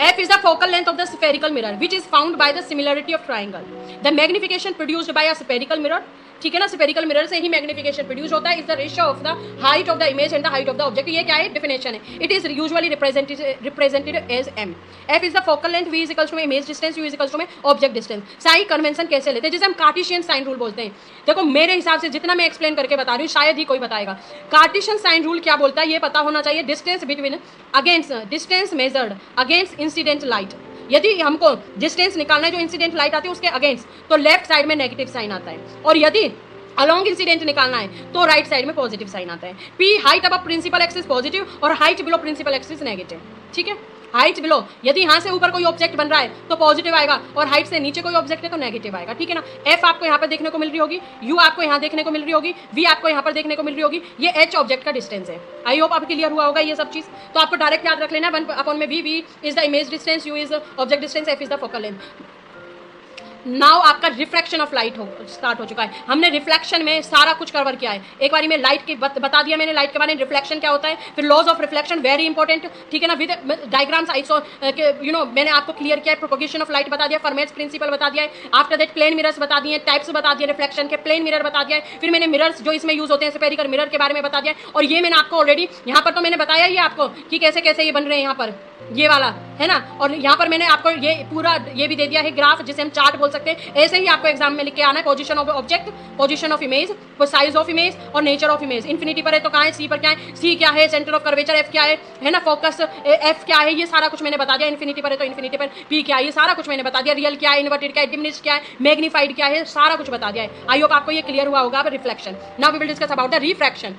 f is the focal length of the spherical mirror which is found by the similarity of triangle. The magnification produced by a spherical mirror, ठीक है ना, स्फेरिकल मिरर से ही मैग्निफिकेशन प्रोड्यूस होता है, is the ratio of the height of the image and the height of the object. ये क्या है, definition है। It is usually represented as m। f is the focal length, v is equals to में image distance, u is equals to में object distance. Sign convention कैसे लेते हैं, जैसे हम कार्टेशियन साइन रूल बोलते हैं। देखो मेरे हिसाब से जितना मैं एक्सप्लेन करके बता रही हूँ शायद ही कोई बताएगा। कार्टेशियन साइन रूल क्या बोलता है, ये पता होना चाहिए। Distance between against, distance measured against incident light. यदि हमको डिस्टेंस निकालना है जो इंसिडेंट लाइट आती है उसके अगेंस्ट, तो लेफ्ट साइड में नेगेटिव साइन आता है, और यदि अलॉन्ग इंसिडेंट निकालना है तो राइट साइड में पॉजिटिव साइन आता है। पी हाइट अब प्रिंसिपल एक्सिस पॉजिटिव और height below principal axis negative, ठीक है। हाइट बिलो, यदि यहाँ से ऊपर कोई ऑब्जेक्ट बन रहा है तो पॉजिटिव आएगा, और हाइट से नीचे कोई ऑब्जेक्ट है तो नेगेटिव आएगा, ठीक है ना। एफ आपको यहाँ पर देखने को मिल रही होगी, यू आपको यहाँ देखने को मिल रही होगी, वी आपको यहाँ पर देखने को मिल रही होगी, ये एच ऑब्जेक्ट का डिस्टेंस है। आई होप आप क्लियर हुआ होगा ये सब चीज। तो आपको डायरेक्ट याद रख लेना 1 में V is the image distance, U is object distance, F is the focal length. Now आपका रिफ्रैक्शन ऑफ लाइट स्टार्ट हो चुका है। हमने रिफ्लेक्शन में सारा कुछ कवर किया है। एक बार मैं लाइट की बता दिया मैंने, लाइट के बारे में, रिफ्लेक्शन क्या होता है, फिर laws of reflection very important, ठीक है ना, विद डायग्राम्स आई सो मैंने आपको क्लियर किया है। प्रोपोगेशन ऑफ लाइट बता दिया, फर्मेट्स प्रिंसिपल बता दिया है। आफ्टर दैट प्लेन मिरर्स बता दिए, टाइप्स बता दिए रिफ्लेक्शन के, प्लेन मिरर बता दिया है। फिर मैंने मिरर्स जो इसमें यूज होते हैं स्फेरिकल मिरर के बारे में बता दिया, और ये मैंने आपको ऑलरेडी यहाँ पर तो मैंने बताया ही आपको कि कैसे कैसे ये बन रहे हैं, यहाँ पर ये वाला है ना, और यहाँ पर मैंने आपको ये पूरा ये भी दे दिया है ग्राफ, जिसे हम चार्ट बोल सकते हैं। ऐसे ही आपको एग्जाम में लिख के आना है, position of object, position of image, size of image और नेचर ऑफ इमेज। इन्फिनिटी पर है तो कहाँ है, सी पर क्या है, सी क्या है, सेंटर ऑफ कर्वेचर एफ क्या है ना, फोकस एफ क्या है, ये सारा कुछ मैंने बता दिया। इन्फिनिटी पर है तो इन्फिनिटी पर पी क्या है, ये सारा कुछ मैंने बता दिया। रियल क्या है, इन्वर्टेड क्या है, डिमिनिश्ड क्या है, मैग्नीफाइड क्या है, सारा कुछ बता दिया है। आई होप आपको ये क्लियर हुआ होगा। Reflection, now we will discuss about the refraction.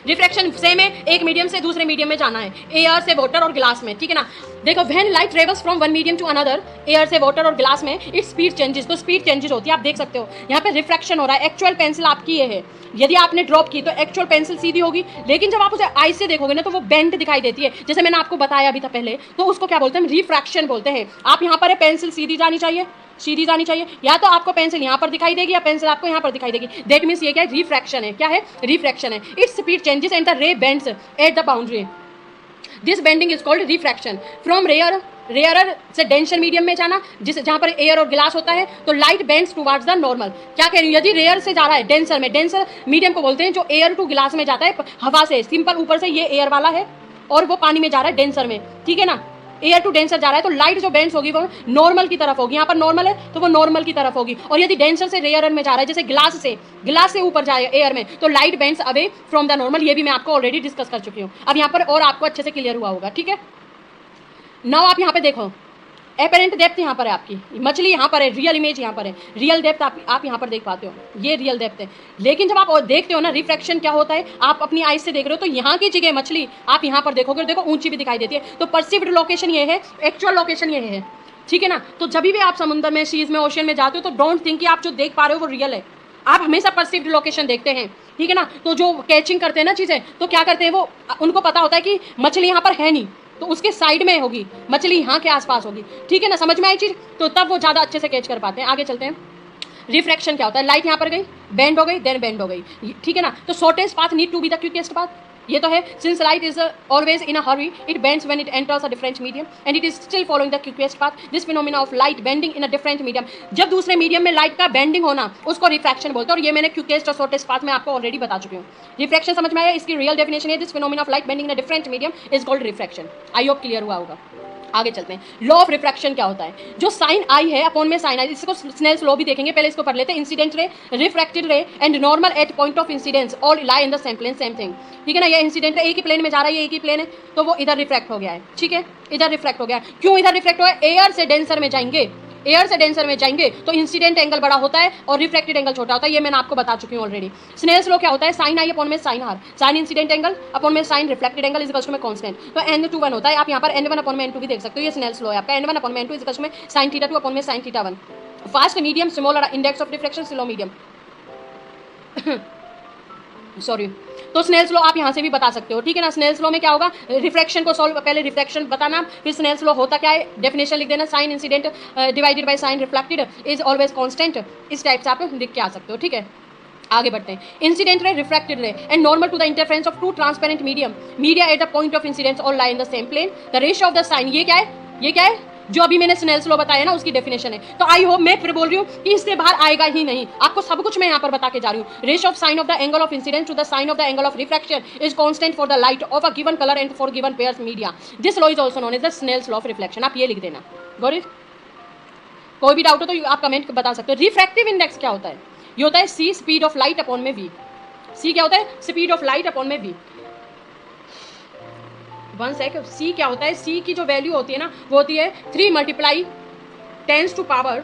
Refraction same है, एक मीडियम से दूसरे मीडियम में जाना है, एयर से वाटर और ग्लास में, ठीक है ना। देखो when light travels from one medium to another, air से वाटर और ग्लास में, इट्स स्पीड चेंजेस, तो स्पीड चेंजेस होती है। आप देख सकते हो यहाँ पे रिफ्रैक्शन हो रहा है। एक्चुअल पेंसिल आपकी ये है, यदि आपने ड्रॉप की तो एक्चुअल पेंसिल सीधी होगी, लेकिन जब आप उसे आई से देखोगे ना तो वो बेंड दिखाई देती है, जैसे मैंने आपको बताया अभी था पहले, तो उसको क्या बोलते हैं, रिफ्रैक्शन बोलते हैं। आप यहाँ पर पेंसिल सीधी जानी चाहिए, सीधी जानी चाहिए, या तो आपको पेंसिल यहाँ पर दिखाई देगी या पेंसिल आपको यहाँ पर दिखाई देगी। दैट मीन्स ये क्या है, रिफ्रैक्शन है। क्या है, रिफ्रैक्शन है। Its speed changes and the ray bends at the boundary, this bending is called refraction. From rarer से डेंसर मीडियम में जाना, जिस जहाँ पर एयर और ग्लास होता है, तो light bends towards the normal. क्या कह रही हूँ, यदि रेयर से जा रहा है डेंसर में, डेंसर मीडियम को बोलते हैं जो एयर टू ग्लास में जाता है हवा से, सिंपल ऊपर से ये एयर वाला है और वो पानी में जा रहा है डेंसर में, ठीक है ना। एयर टू डेंसर जा रहा है तो लाइट जो बेंड्स होगी वो नॉर्मल की तरफ होगी, यहाँ पर नॉर्मल है तो वो नॉर्मल की तरफ होगी। और यदि डेंसर से रेयर में जा रहा है, जैसे ग्लास से ऊपर जाए एयर में, तो light bends away from the normal. ये भी मैं आपको ऑलरेडी डिस्कस कर चुकी हूँ। अब यहाँ पर और आपको अच्छे से क्लियर हुआ होगा, ठीक है। नाउ आप यहाँ पे देखो, एपरेंट डेप्थ यहाँ पर है आपकी, मछली यहाँ पर है, रियल इमेज यहाँ पर है, रियल डेप्थ आप यहाँ पर देख पाते हो, ये रियल डेप्थ है। लेकिन जब आप देखते हो ना रिफ्रैक्शन क्या होता है, आप अपनी आइज से देख रहे हो तो यहाँ की जगह मछली आप यहाँ पर देखोगे, देखो ऊंची भी दिखाई देती है, तो परसीव्ड लोकेशन ये है, एक्चुअल लोकेशन ये है, ठीक है ना। तो जब भी आप समुद्र में, सीज में, ओशन में जाते हो तो डोंट थिंक कि आप जो देख पा रहे हो वो रियल है, आप हमेशा परसीव्ड लोकेशन देखते हैं, ठीक है ना। तो जो कैचिंग करते हैं ना चीज़ें, तो क्या करते हैं वो, उनको पता होता है कि मछली यहाँ पर है नहीं, तो उसके साइड में होगी मछली, यहाँ के आसपास होगी, ठीक है ना। समझ में आई चीज़, तो तब वो ज़्यादा अच्छे से कैच कर पाते हैं। आगे चलते हैं। रिफ्रैक्शन क्या होता है, लाइट यहाँ पर गई, बेंड हो गई, देन बेंड हो गई, ठीक है ना। तो shortest path need to be the quickest path, ये तो है। Since light is always in a hurry, it bends when it enters a different medium and it is still following the quickest path. This phenomena of light bending in a different medium, जब दूसरे medium में light का bending होना, उसको refraction बोलते हैं। और ये मैंने क्विकेस्ट और शॉर्टेस्ट पाथ में आपको ऑलरेडी बता चुकी हूँ। रिफ्रैक्शन समझ में आया, इसकी रियल डेफिनेशन है, this phenomena of light bending in a different medium is called refraction. I hope clear हुआ होगा। आगे चलते हैं। लॉ ऑफ रिफ्रैक्शन क्या होता है, जो साइन आई है अपॉन में साइन आई, इसको स्नेल्स लॉ भी देखेंगे, पहले इसको पढ़ लेते हैं। Incident ray, refracted ray and normal at point of incidence all lie in the same plane, same thing, ठीक है ना। ये इंसिडेंट है, एक ही प्लेन में जा रहा है, ये एक ही प्लेन है, तो वो इधर रिफ्रैक्ट हो गया है, ठीक है, इधर रिफ्रैक्ट हो गया। क्यों इधर रिफ्रैक्ट हुआ है, एयर से डेंसर में जाएंगे, एयर से डेंसर में जाएंगे तो इंसिडेंट एंगल बड़ा होता है और रिफ्रैक्टेड एंगल छोटा होता है, ये मैंने आपको बता चुकी हूँ ऑलरेडी। स्नेल्स लॉ क्या होता है, साइन आई अपॉन में sine R, sine incident angle upon में sine reflected angle is equal to में कांस्टेंट, तो n/2 1 होता है। आप यहाँ पर n1 अपॉन में n2 भी देख सकते हो, ये स्नेल्स लॉ है आपका। n1 अपॉन में n2 इज इक्वल टू में sin थीटा 2 अपॉन में sin theta 1। Fast medium small index of reflection slow medium sorry. तो स्नेल्स लॉ आप यहाँ से भी बता सकते हो, ठीक है ना। स्नेल्स लॉ में क्या होगा, रिफ्रैक्शन को सॉल्व, पहले रिफ्रैक्शन बताना, फिर स्नेल्स लॉ होता क्या है, डेफिनेशन लिख देना, sine incident divided by sine reflected is always constant, इस टाइप से आप लिख के आ सकते हो, ठीक है। आगे बढ़ते हैं। Incident ray, refracted ray and normal to the interference of two transparent media at the point of incidence all lie in the same plane, the ratio of the sine, ये क्या है, ये क्या है, जो अभी मैंने स्नेल्स लॉ बताया ना उसकी डेफिनेशन है। तो आई होप, मैं फिर बोल रही हूँ कि इससे बाहर आएगा ही नहीं, आपको सब कुछ मैं यहाँ पर बता के जा रही हूँ। Ratio of sine of the angle of incidence to the sine of the angle of refraction is constant for the light of a given colour and for given pairs media, this law is also known as the Snell's law of reflection. आप ये लिख देना, got it. कोई भी doubt हो तो आप comment बता सकते हो। रिफ्रैक्टिव इंडेक्स क्या होता है, ये होता है सी स्पीड ऑफ लाइट अपॉन में वी। सी क्या होता है, स्पीड ऑफ लाइट अपॉन में वी। वन सेकंड, सी क्या होता है, सी की जो वैल्यू होती है ना वो होती है 3 × 10⁸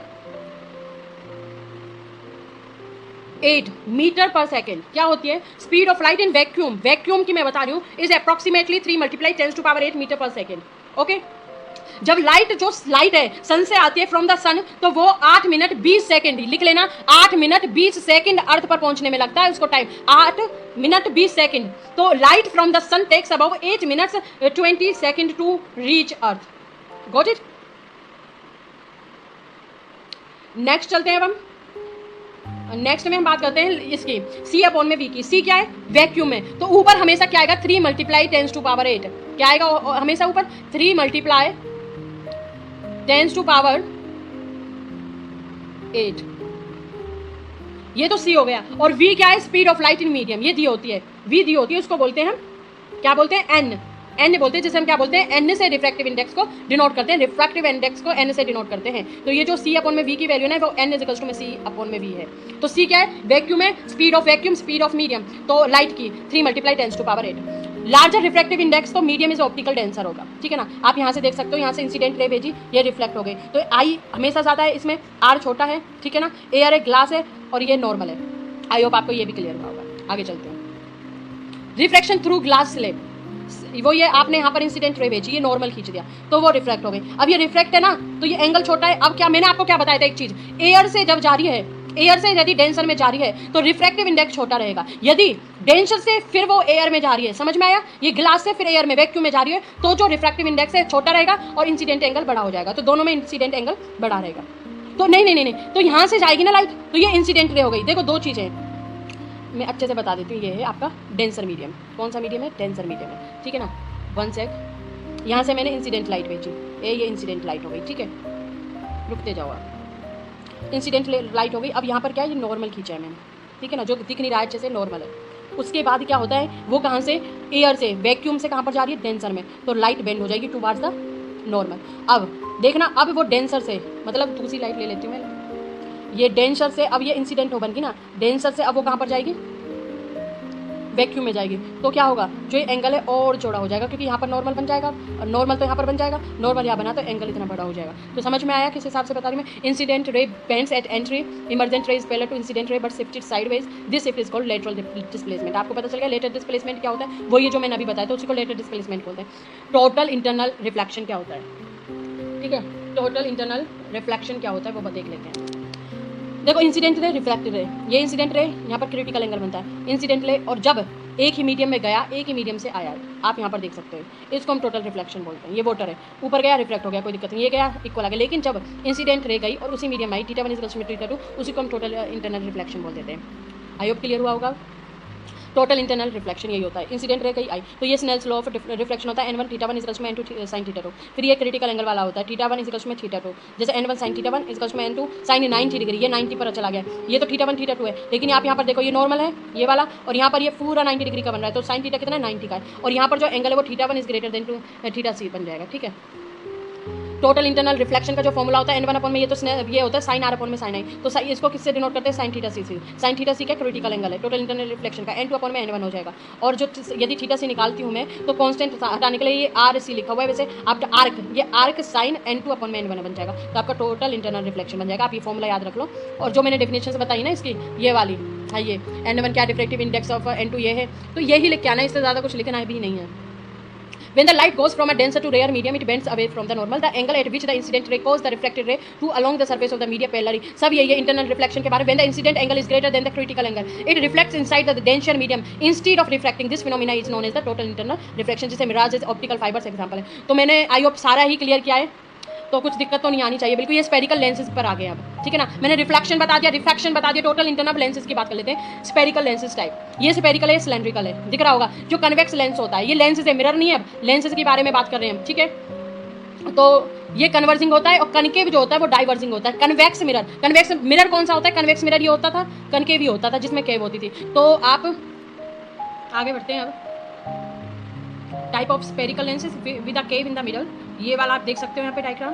मीटर पर सेकेंड। क्या होती है, speed of light in vacuum, vacuum की मैं बता रही हूँ, इज अप्रोक्सीमेटली 3 × 10⁸ मीटर पर सेकेंड, ओके। जब लाइट, जो लाइट है सन से आती है, फ्रॉम द सन, तो वो 8 मिनट 20 सेकेंड, लिख लेना, 8 मिनट 20 सेकेंड अर्थ पर पहुंचने में लगता है उसको टाइम, 8 मिनट 20 सेकेंड। तो light from the sun takes about 8 minutes 20 second to reach earth, got it. Next चलते हैं अब हम, नेक्स्ट में हम बात करते हैं इसकी सी अपॉन में वी की। सी क्या है, वैक्यूम में, तो ऊपर हमेशा क्या आएगा, 3 × 10⁸, क्या आएगा हमेशा ऊपर, 3 × 10⁸। ये तो सी हो गया। और वी क्या है, speed of light in medium, ये दी होती है, वी दी होती है, उसको बोलते हैं हम, क्या बोलते हैं, एन, एन बोलते हैं, जिसे हम क्या बोलते हैं, एन से रिफ्रैक्टिव इंडेक्स को डिनोट करते हैं, रिफ्रैक्टिव इंडेक्स को एन से डिनोट करते हैं। तो ये जो सी अपॉन में वी की वैल्यू है वो एन इज इक्वल टू में सी अपॉन में वी है। तो सी क्या है, वैक्यूम है, speed of vacuum, speed of medium, तो लाइट की 3 × 10⁸। लार्जर रिफ्रैक्टिव इंडेक्स, तो मीडियम इज ऑप्टिकल डेंसर होगा, ठीक है ना। आप यहाँ से देख सकते हो, यहाँ से इंसिडेंट रे भेजी, ये रिफ्लेक्ट हो गई, तो आई हमेशा ज़्यादा है, इसमें आर छोटा है, ठीक है ना, एयर है, ग्लास है और ये नॉर्मल है। आई होप आपको ये भी क्लियर हुआ होगा। आगे चलते हैं। रिफ्रैक्शन थ्रू ग्लास स्लेब, वो ये आपने यहाँ पर इंसिडेंट रे भेजी, ये नॉर्मल खींच दिया तो वो रिफ्रैक्ट हो गई। अब ये रिफ्रैक्ट है ना, तो ये एंगल छोटा है। अब क्या मैंने आपको क्या बताया था, एक चीज, एयर से जब जा रही है, एयर से यदि डेंसर में जा रही है तो रिफ्रैक्टिव इंडेक्स छोटा रहेगा। यदि डेंसर से फिर वो एयर में जा रही है, समझ में आया, ये ग्लास से फिर एयर में वैक्यूम में जा रही है, तो जो रिफ्रैक्टिव इंडेक्स है छोटा रहेगा और इंसिडेंट एंगल बड़ा हो जाएगा। तो दोनों में इंसिडेंट एंगल बड़ा रहेगा। तो नहीं, तो यहाँ से जाएगी ना लाइट, तो ये इंसिडेंट रे हो गई। देखो दो चीजें मैं अच्छे से बता देती हूँ। ये है आपका डेंसर मीडियम, कौन सा मीडियम है, डेंसर मीडियम है, ठीक है ना। 1 सेक, यहाँ से मैंने इंसिडेंट लाइट भेजी, ये इंसिडेंट लाइट हो गई, ठीक है, रुकते जाओ आप, इंसिडेंट लाइट हो गई। अब यहाँ पर क्या है, ये नॉर्मल खींचा है मैंने, ठीक है ना, जो दिख नहीं रहा है अच्छे से, नॉर्मल है। उसके बाद क्या होता है, वो कहाँ से, एयर से, वैक्यूम से कहाँ पर जा रही है, डेंसर में, तो लाइट बेंड हो जाएगी टुवर्ड्स द नॉर्मल। अब देखना, अब वो डेंसर से, मतलब दूसरी लाइट ले लेती हूँ मैं, ये डेंसर से, अब ये इंसिडेंट हो बनगी ना, डेंसर से अब वो कहाँ पर जाएगी, वैक्यूम में जाएगी। तो क्या होगा, जो ये एंगल है और चौड़ा हो जाएगा, क्योंकि यहाँ पर नॉर्मल बन जाएगा, और नॉर्मल तो यहाँ पर बन जाएगा, नॉर्मल यहाँ बना तो एंगल इतना बड़ा हो जाएगा। तो समझ में आया किस हिसाब से बता रही मैं। Incident ray bends at entry, emergent ray is parallel to incident ray but shifted sideways, this shift is called lateral displacement. आपको पता चल गया लेटरल डिस्प्लेसमेंट क्या होता है, वो ये जो मैंने अभी बताया था उसी को लेटरल डिस्प्लेसमेंट बोलते हैं। टोटल इंटरनल रिफ्लेक्शन क्या होता है, ठीक है, टोटल इंटरनल रिफ्लेक्शन क्या होता है वो देख लेते हैं। देखो इंसिडेंट रे, रिफ्लेक्टेड रे, ये इंसिडेंट रे, यहाँ पर क्रिटिकल एंगल बनता है इंसिडेंट रे, और जब एक ही मीडियम में गया, एक ही मीडियम से आया, आप यहाँ पर देख सकते हो, इसको हम टोटल रिफ्लेक्शन बोलते हैं। ये वाटर है, ऊपर गया रिफ्लेक्ट हो गया, कोई दिक्कत नहीं, ये गया इक्वल आ गया। लेकिन जब इंसिडेंट रे गई और उसी मीडियम आई, थीटा 1 इक्वल्स टू थीटा 2, उसी को हम टोटल इंटरनल रिफ्लेक्शन बोल देते हैं। आई होप क्लियर हुआ होगा। टोटल इंटरनल रिफ्लेक्शन यही होता है। इंसिडेंट रे गई आई, तो ये स्नेल्स लॉ ऑफ रिफ्लेक्शन होता है, n1 थीटा 1 इक्वल्स में n2 sin थीटा 2। फिर ये क्रिटिकल एंगल वाला होता है, थीटा 1 इक्वल्स में थीटा 2, जैसे n1 sin थीटा 1 इक्वल्स में n2 sin 90 डिग्री, ये 90 पर चला गया, ये तो थीटा 1 थीटा 2 है। लेकिन आप यहाँ पर देखो, ये नॉर्मल है ये वाला, और यहाँ पर ये पूरा 90 डिग्री का बन रहा है, तो sin थीटा कितना है, 90 का है, और यहाँ पर जो एंगल है वो theta 1 is greater than to theta c बन जाएगा, ठीक है। टोटल इंटरनल रिफ्लेक्शन का जो फॉर्मूला होता है n1 अपॉन में, ये तो ये होता है sin r अपॉन में sin i, तो इसको किससे डिनोट करते हैं, sin थीटा c से। sin थीटा c क्या क्रिटिकल एंगल है टोटल इंटरनल रिफ्लेक्शन का, n2 अपॉन में n1 हो जाएगा। और जो यदि थीटा c निकालती हूँ मैं, तो कांस्टेंट हटाने के लिए ये r c लिखा हुआ है, वैसे आप आर्क, ये आर्क sin n2 अपॉन में n1 बन जाएगा, तो आपका टोटल इंटरनल रिफ्लेक्शन बन जाएगा। आप ये फॉर्मूला याद रख लो। और जो मैंने डेफिनेशन से बताई ना इसकी, ये वाली है, ये n1 क्या रिफ्लेक्टिव इंडेक्स ऑफ n2 ये है, तो यही लिख के आना, इससे ज़्यादा कुछ लिखना भी नहीं है। When the light goes from a denser to rare medium, it bends away from the normal. The angle at which the incident ray causes the reflected ray to along the surface of the media parallelly. सब ये internal reflection के बारे में। When the incident angle is greater than the critical angle, it reflects inside the denser medium instead of refracting. This phenomena is known as the total internal reflection, जिसे mirage optical fibers example है। तो मैंने I hope सारा ही clear किया है, तो कुछ दिक्कत तो नहीं आनी चाहिए बिल्कुल। ये स्पेरिकल लेंसेज पर आ गए अब, ठीक है ना। मैंने रिफ्लेक्शन बता दिया, रिफ्रैक्शन बता दिया, टोटल इंटरनल लेंसेज की बात कर लेते हैं। स्पेरिकल लेंसेज टाइप, ये स्पेरिकल है, सिलेंड्रिकल है, दिख रहा होगा। जो कन्वेक्स लेंस होता है, ये लेंसेज है, मिरर नहीं है। अब लेंसेज के बारे में बात कर रहे हैं हम, ठीक है। तो ये कन्वर्जिंग होता है, और कनकेव जो होता है वो डाइवर्जिंग होता है। कन्वेक्स मिरर कौन सा होता है, कन्वेक्स मिरर ये होता था, कनकेव ही होता था जिसमें केव होती थी। तो आप आगे बढ़ते हैं अब। Type of spherical lenses with a cave in the middle, ये वाला आप देख सकते हो यहाँ पे डायग्राम।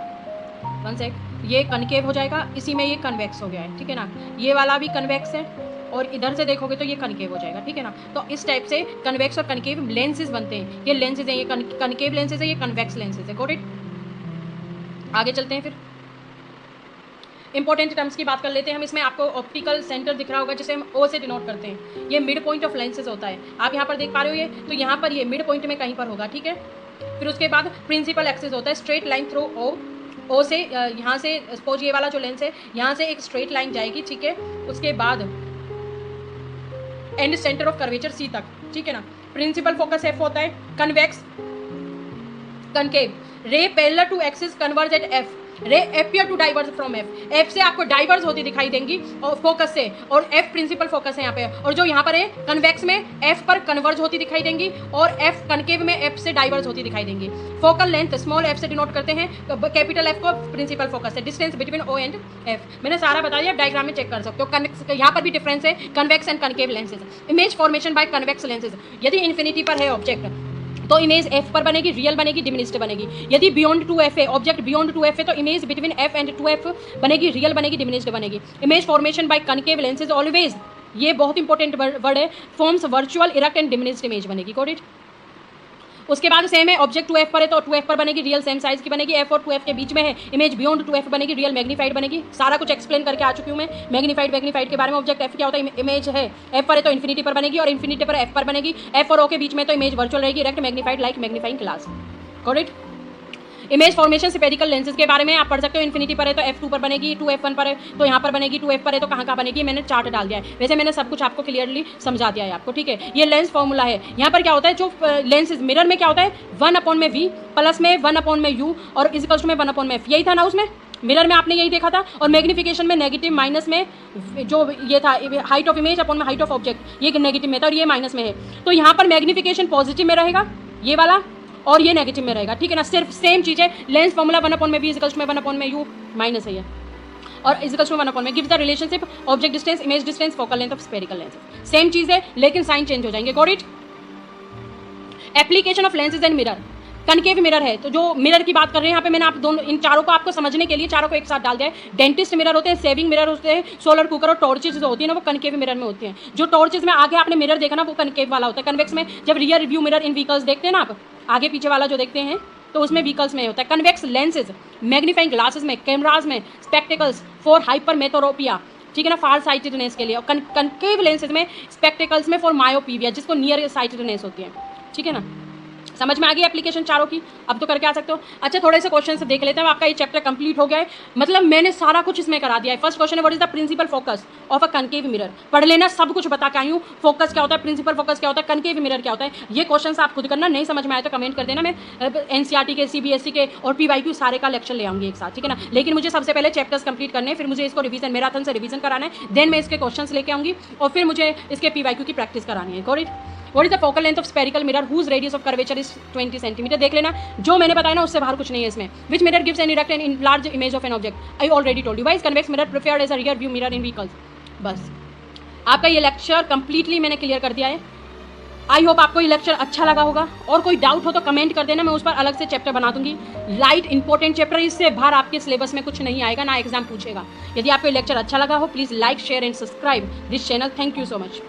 1 सेक, ये कनकेव हो जाएगा, इसी में ये कन्वेक्स हो गया है, ठीक है ना। ये वाला भी कन्वेक्स है, और इधर से देखोगे तो ये कनकेव हो जाएगा, ठीक है ना। तो इस टाइप से कन्वेक्स और कनकेव लेंसेज बनते हैं। ये लेंसेज हैं, ये कनकेव लेंसेज है, ये कन्वेक्स लेंसेज है। Got it. आगे चलते हैं फिर इंपॉर्टेंट टर्म्स की बात कर लेते हैं हम। इसमें आपको ऑप्टिकल सेंटर दिख रहा होगा, जिसे हम ओ से डिनोट करते हैं। ये मिड पॉइंट ऑफ लेंसेज होता है, आप यहाँ पर देख पा रहे हो। ये तो यहाँ पर ये मिड पॉइंट में कहीं पर होगा, ठीक है। फिर उसके बाद प्रिंसिपल एक्सिस होता है, स्ट्रेट लाइन थ्रू ओ से, यहाँ से सपोज ये वाला जो लेंस है, यहाँ से एक स्ट्रेट लाइन जाएगी, ठीक है। उसके बाद and centre of curvature C तक, ठीक है ना। प्रिंसिपल फोकस एफ होता है, convex concave ray parallel to axis converge at F, ray appear to diverge from F. F से आपको डाइवर्ज होती दिखाई देंगी और फोकस से, और एफ प्रिंसिपल फोकस है यहाँ पे। और जो यहाँ पर है कन्वेक्स में एफ पर कन्वर्ज होती दिखाई देंगी, और एफ कनकेव में एफ से डाइवर्ज होती दिखाई देंगी। फोकल लेंथ स्मॉल एफ से डिनोट करते हैं, कैपिटल एफ को प्रिंसिपल फोकस है। Distance between O and F मैंने सारा बता दिया, डायग्राम में चेक कर सकते हो। यहाँ पर भी डिफरेंस है, convex and concave lenses. Image formation bye convex lenses, यदि इन्फिनिटी पर है ऑब्जेक्ट तो इमेज एफ पर बनेगी, रियल बनेगी, डिमिनिस्ड बनेगी। यदि बियॉन्ड 2f है ऑब्जेक्ट, बियॉन्ड 2f है तो image between f and 2f बनेगी, रियल बनेगी, डिमिनिस्ड बनेगी। Image formation by concave lenses always, ये बहुत इंपॉर्टेंट वर्ड है, forms virtual erect and diminished image बनेगी। Got it. उसके बाद सेम है, ऑब्जेक्ट 2f पर है तो 2f पर बनेगी, रियल सेम साइज की बनेगी, f और 2f के बीच में है, इमेज बियॉन्ड 2f बनेगी, रियल मैग्नीफाइड बनेगी। सारा कुछ एक्सप्लेन करके आ चुकी हूँ मैं मैग्नीफाइड के बारे में। ऑब्जेक्ट f क्या होता है, इमेज है, f पर है तो इन्फिनिटी पर बनेगी और इन्फिनिटी पर f पर बनेगी, f और o के बीच में तो इमेज वर्चुअल रहेगी, erect magnified like magnifying glass. Got it. Image formation spherical lenses के बारे में आप पढ़ सकते हो। इन्फिनिटी पर है तो f2 पर बनेगी, 2f1 पर है तो यहाँ पर बनेगी, 2f पर है तो कहाँ बनेगी, मैंने चार्ट डाल दिया है। वैसे मैंने सब कुछ आपको क्लियरली समझा दिया है आपको, ठीक है। ये लेंस फॉर्मूला है। यहाँ पर क्या होता है, जो लेंसेज मिरर में क्या होता है, 1/v प्लस में 1/u और इजिकल्स टू में 1/f, यही था ना उसमें। मिरर में आपने यही देखा था। और मैग्निफिकेशन में नेगेटिव माइनस में जो ये था हाइट ऑफ इमेज अपॉन में हाइट ऑफ ऑब्जेक्ट, ये नेगेटिव में था और ये माइनस में है। तो यहाँ पर मैग्निफिकेशन पॉजिटिव में रहेगा ये वाला और ये नेगेटिव में रहेगा, ठीक है ना। सिर्फ सेम चीज़ है। लेंस फॉर्मूला 1/v इजिकल्स में 1/u माइनस है ये और इजिकल्स में 1/v gives the relationship object distance image distance focal length of spherical lenses. Same चीज़ है लेकिन साइन चेंज हो जाएंगे। Got it. Application of lenses and mirror. Concave mirror है तो जो मिरर की बात कर रहे हैं यहाँ पे मैंने आप दोनों इन चारों को आपको समझने के लिए चारों को एक साथ डाल दिया है। डेंटिस्ट मिरर होते हैं, सेविंग मिरर होते हैं, सोलर कुकर और टॉर्चेज जो होती है ना वो कनकेव मिरर में होते हैं। जो टॉर्चेज में आगे आपने मिरर देखा ना वो कनकेव वाला होता है। कन्वेक्स में जब rear view mirror in vehicles देखते हैं ना आप, आगे पीछे वाला जो देखते हैं तो उसमें व्हीकल्स में होता है। कन्वेक्स लेंसेज मैग्नीफाइंग ग्लासेस में, कैमराज में, स्पेक्टिकल्स फॉर हाइपरमेट्रोपिया, ठीक है ना, फार साइटेडनेस के लिए। और कनकेव लेंसेज में, स्पेक्टिकल्स में फॉर मायोपिया जिसको नियर साइटेडनेस होती है, ठीक है ना। समझ में आ गई एप्लीकेशन चारों की। अब तो करके आ सकते हो। अच्छा थोड़े से क्वेश्चन से देख लेते हैं। आपका ये चैप्टर कंप्लीट हो गया है, मतलब मैंने सारा कुछ इसमें करा दिया है। फर्स्ट क्वेश्चन है what is the principal focus of a concave mirror. पढ़ लेना, सब कुछ बता के आई हूँ। फोकस क्या होता है, प्रिंसिपल फोकस क्या होता है, कनकेव मिरर क्या होता है, ये क्वेश्चन आप खुद करना। नहीं समझ में आए तो कमेंट कर देना, मैं एनसीईआरटी के, सीबीएसई के और पीवाईक्यू सारे का लेक्चर ले आऊंगी एक साथ, ठीक है ना। लेकिन मुझे सबसे पहले चैप्टर्स कंप्लीट करने हैं, फिर मुझे इसको रिवीजन मैराथन से रिवीजन कराना है, देन मैं इसके क्वेश्चंस लेके आऊंगी और फिर मुझे इसके पीवाईक्यू की प्रैक्टिस करानी है। Got it. What is the focal length of spherical mirror whose radius of curvature is 20 centimetre. देख लेना, जो मैंने बताया ना उससे बाहर कुछ नहीं है इसमें। Which mirror gives an erect and in large image of an object, I already told you. Why is convex mirror preferred as a rear view mirror in vehicles. बस आपका ये लेक्चर कंप्लीटली मैंने क्लियर कर दिया है। I hope आपको ये lecture अच्छा लगा होगा। और कोई डाउट हो तो कमेंट कर देना, मैं उस पर अलग से चैप्टर बना दूंगी। लाइट इंपॉर्टेंट चैप्टर, इससे बाहर आपके सिलेबस में कुछ नहीं आएगा, ना एग्जाम पूछेगा। यदि आपको ये लेक्चर अच्छा लगा हो please like share and subscribe this channel. Thank you so much.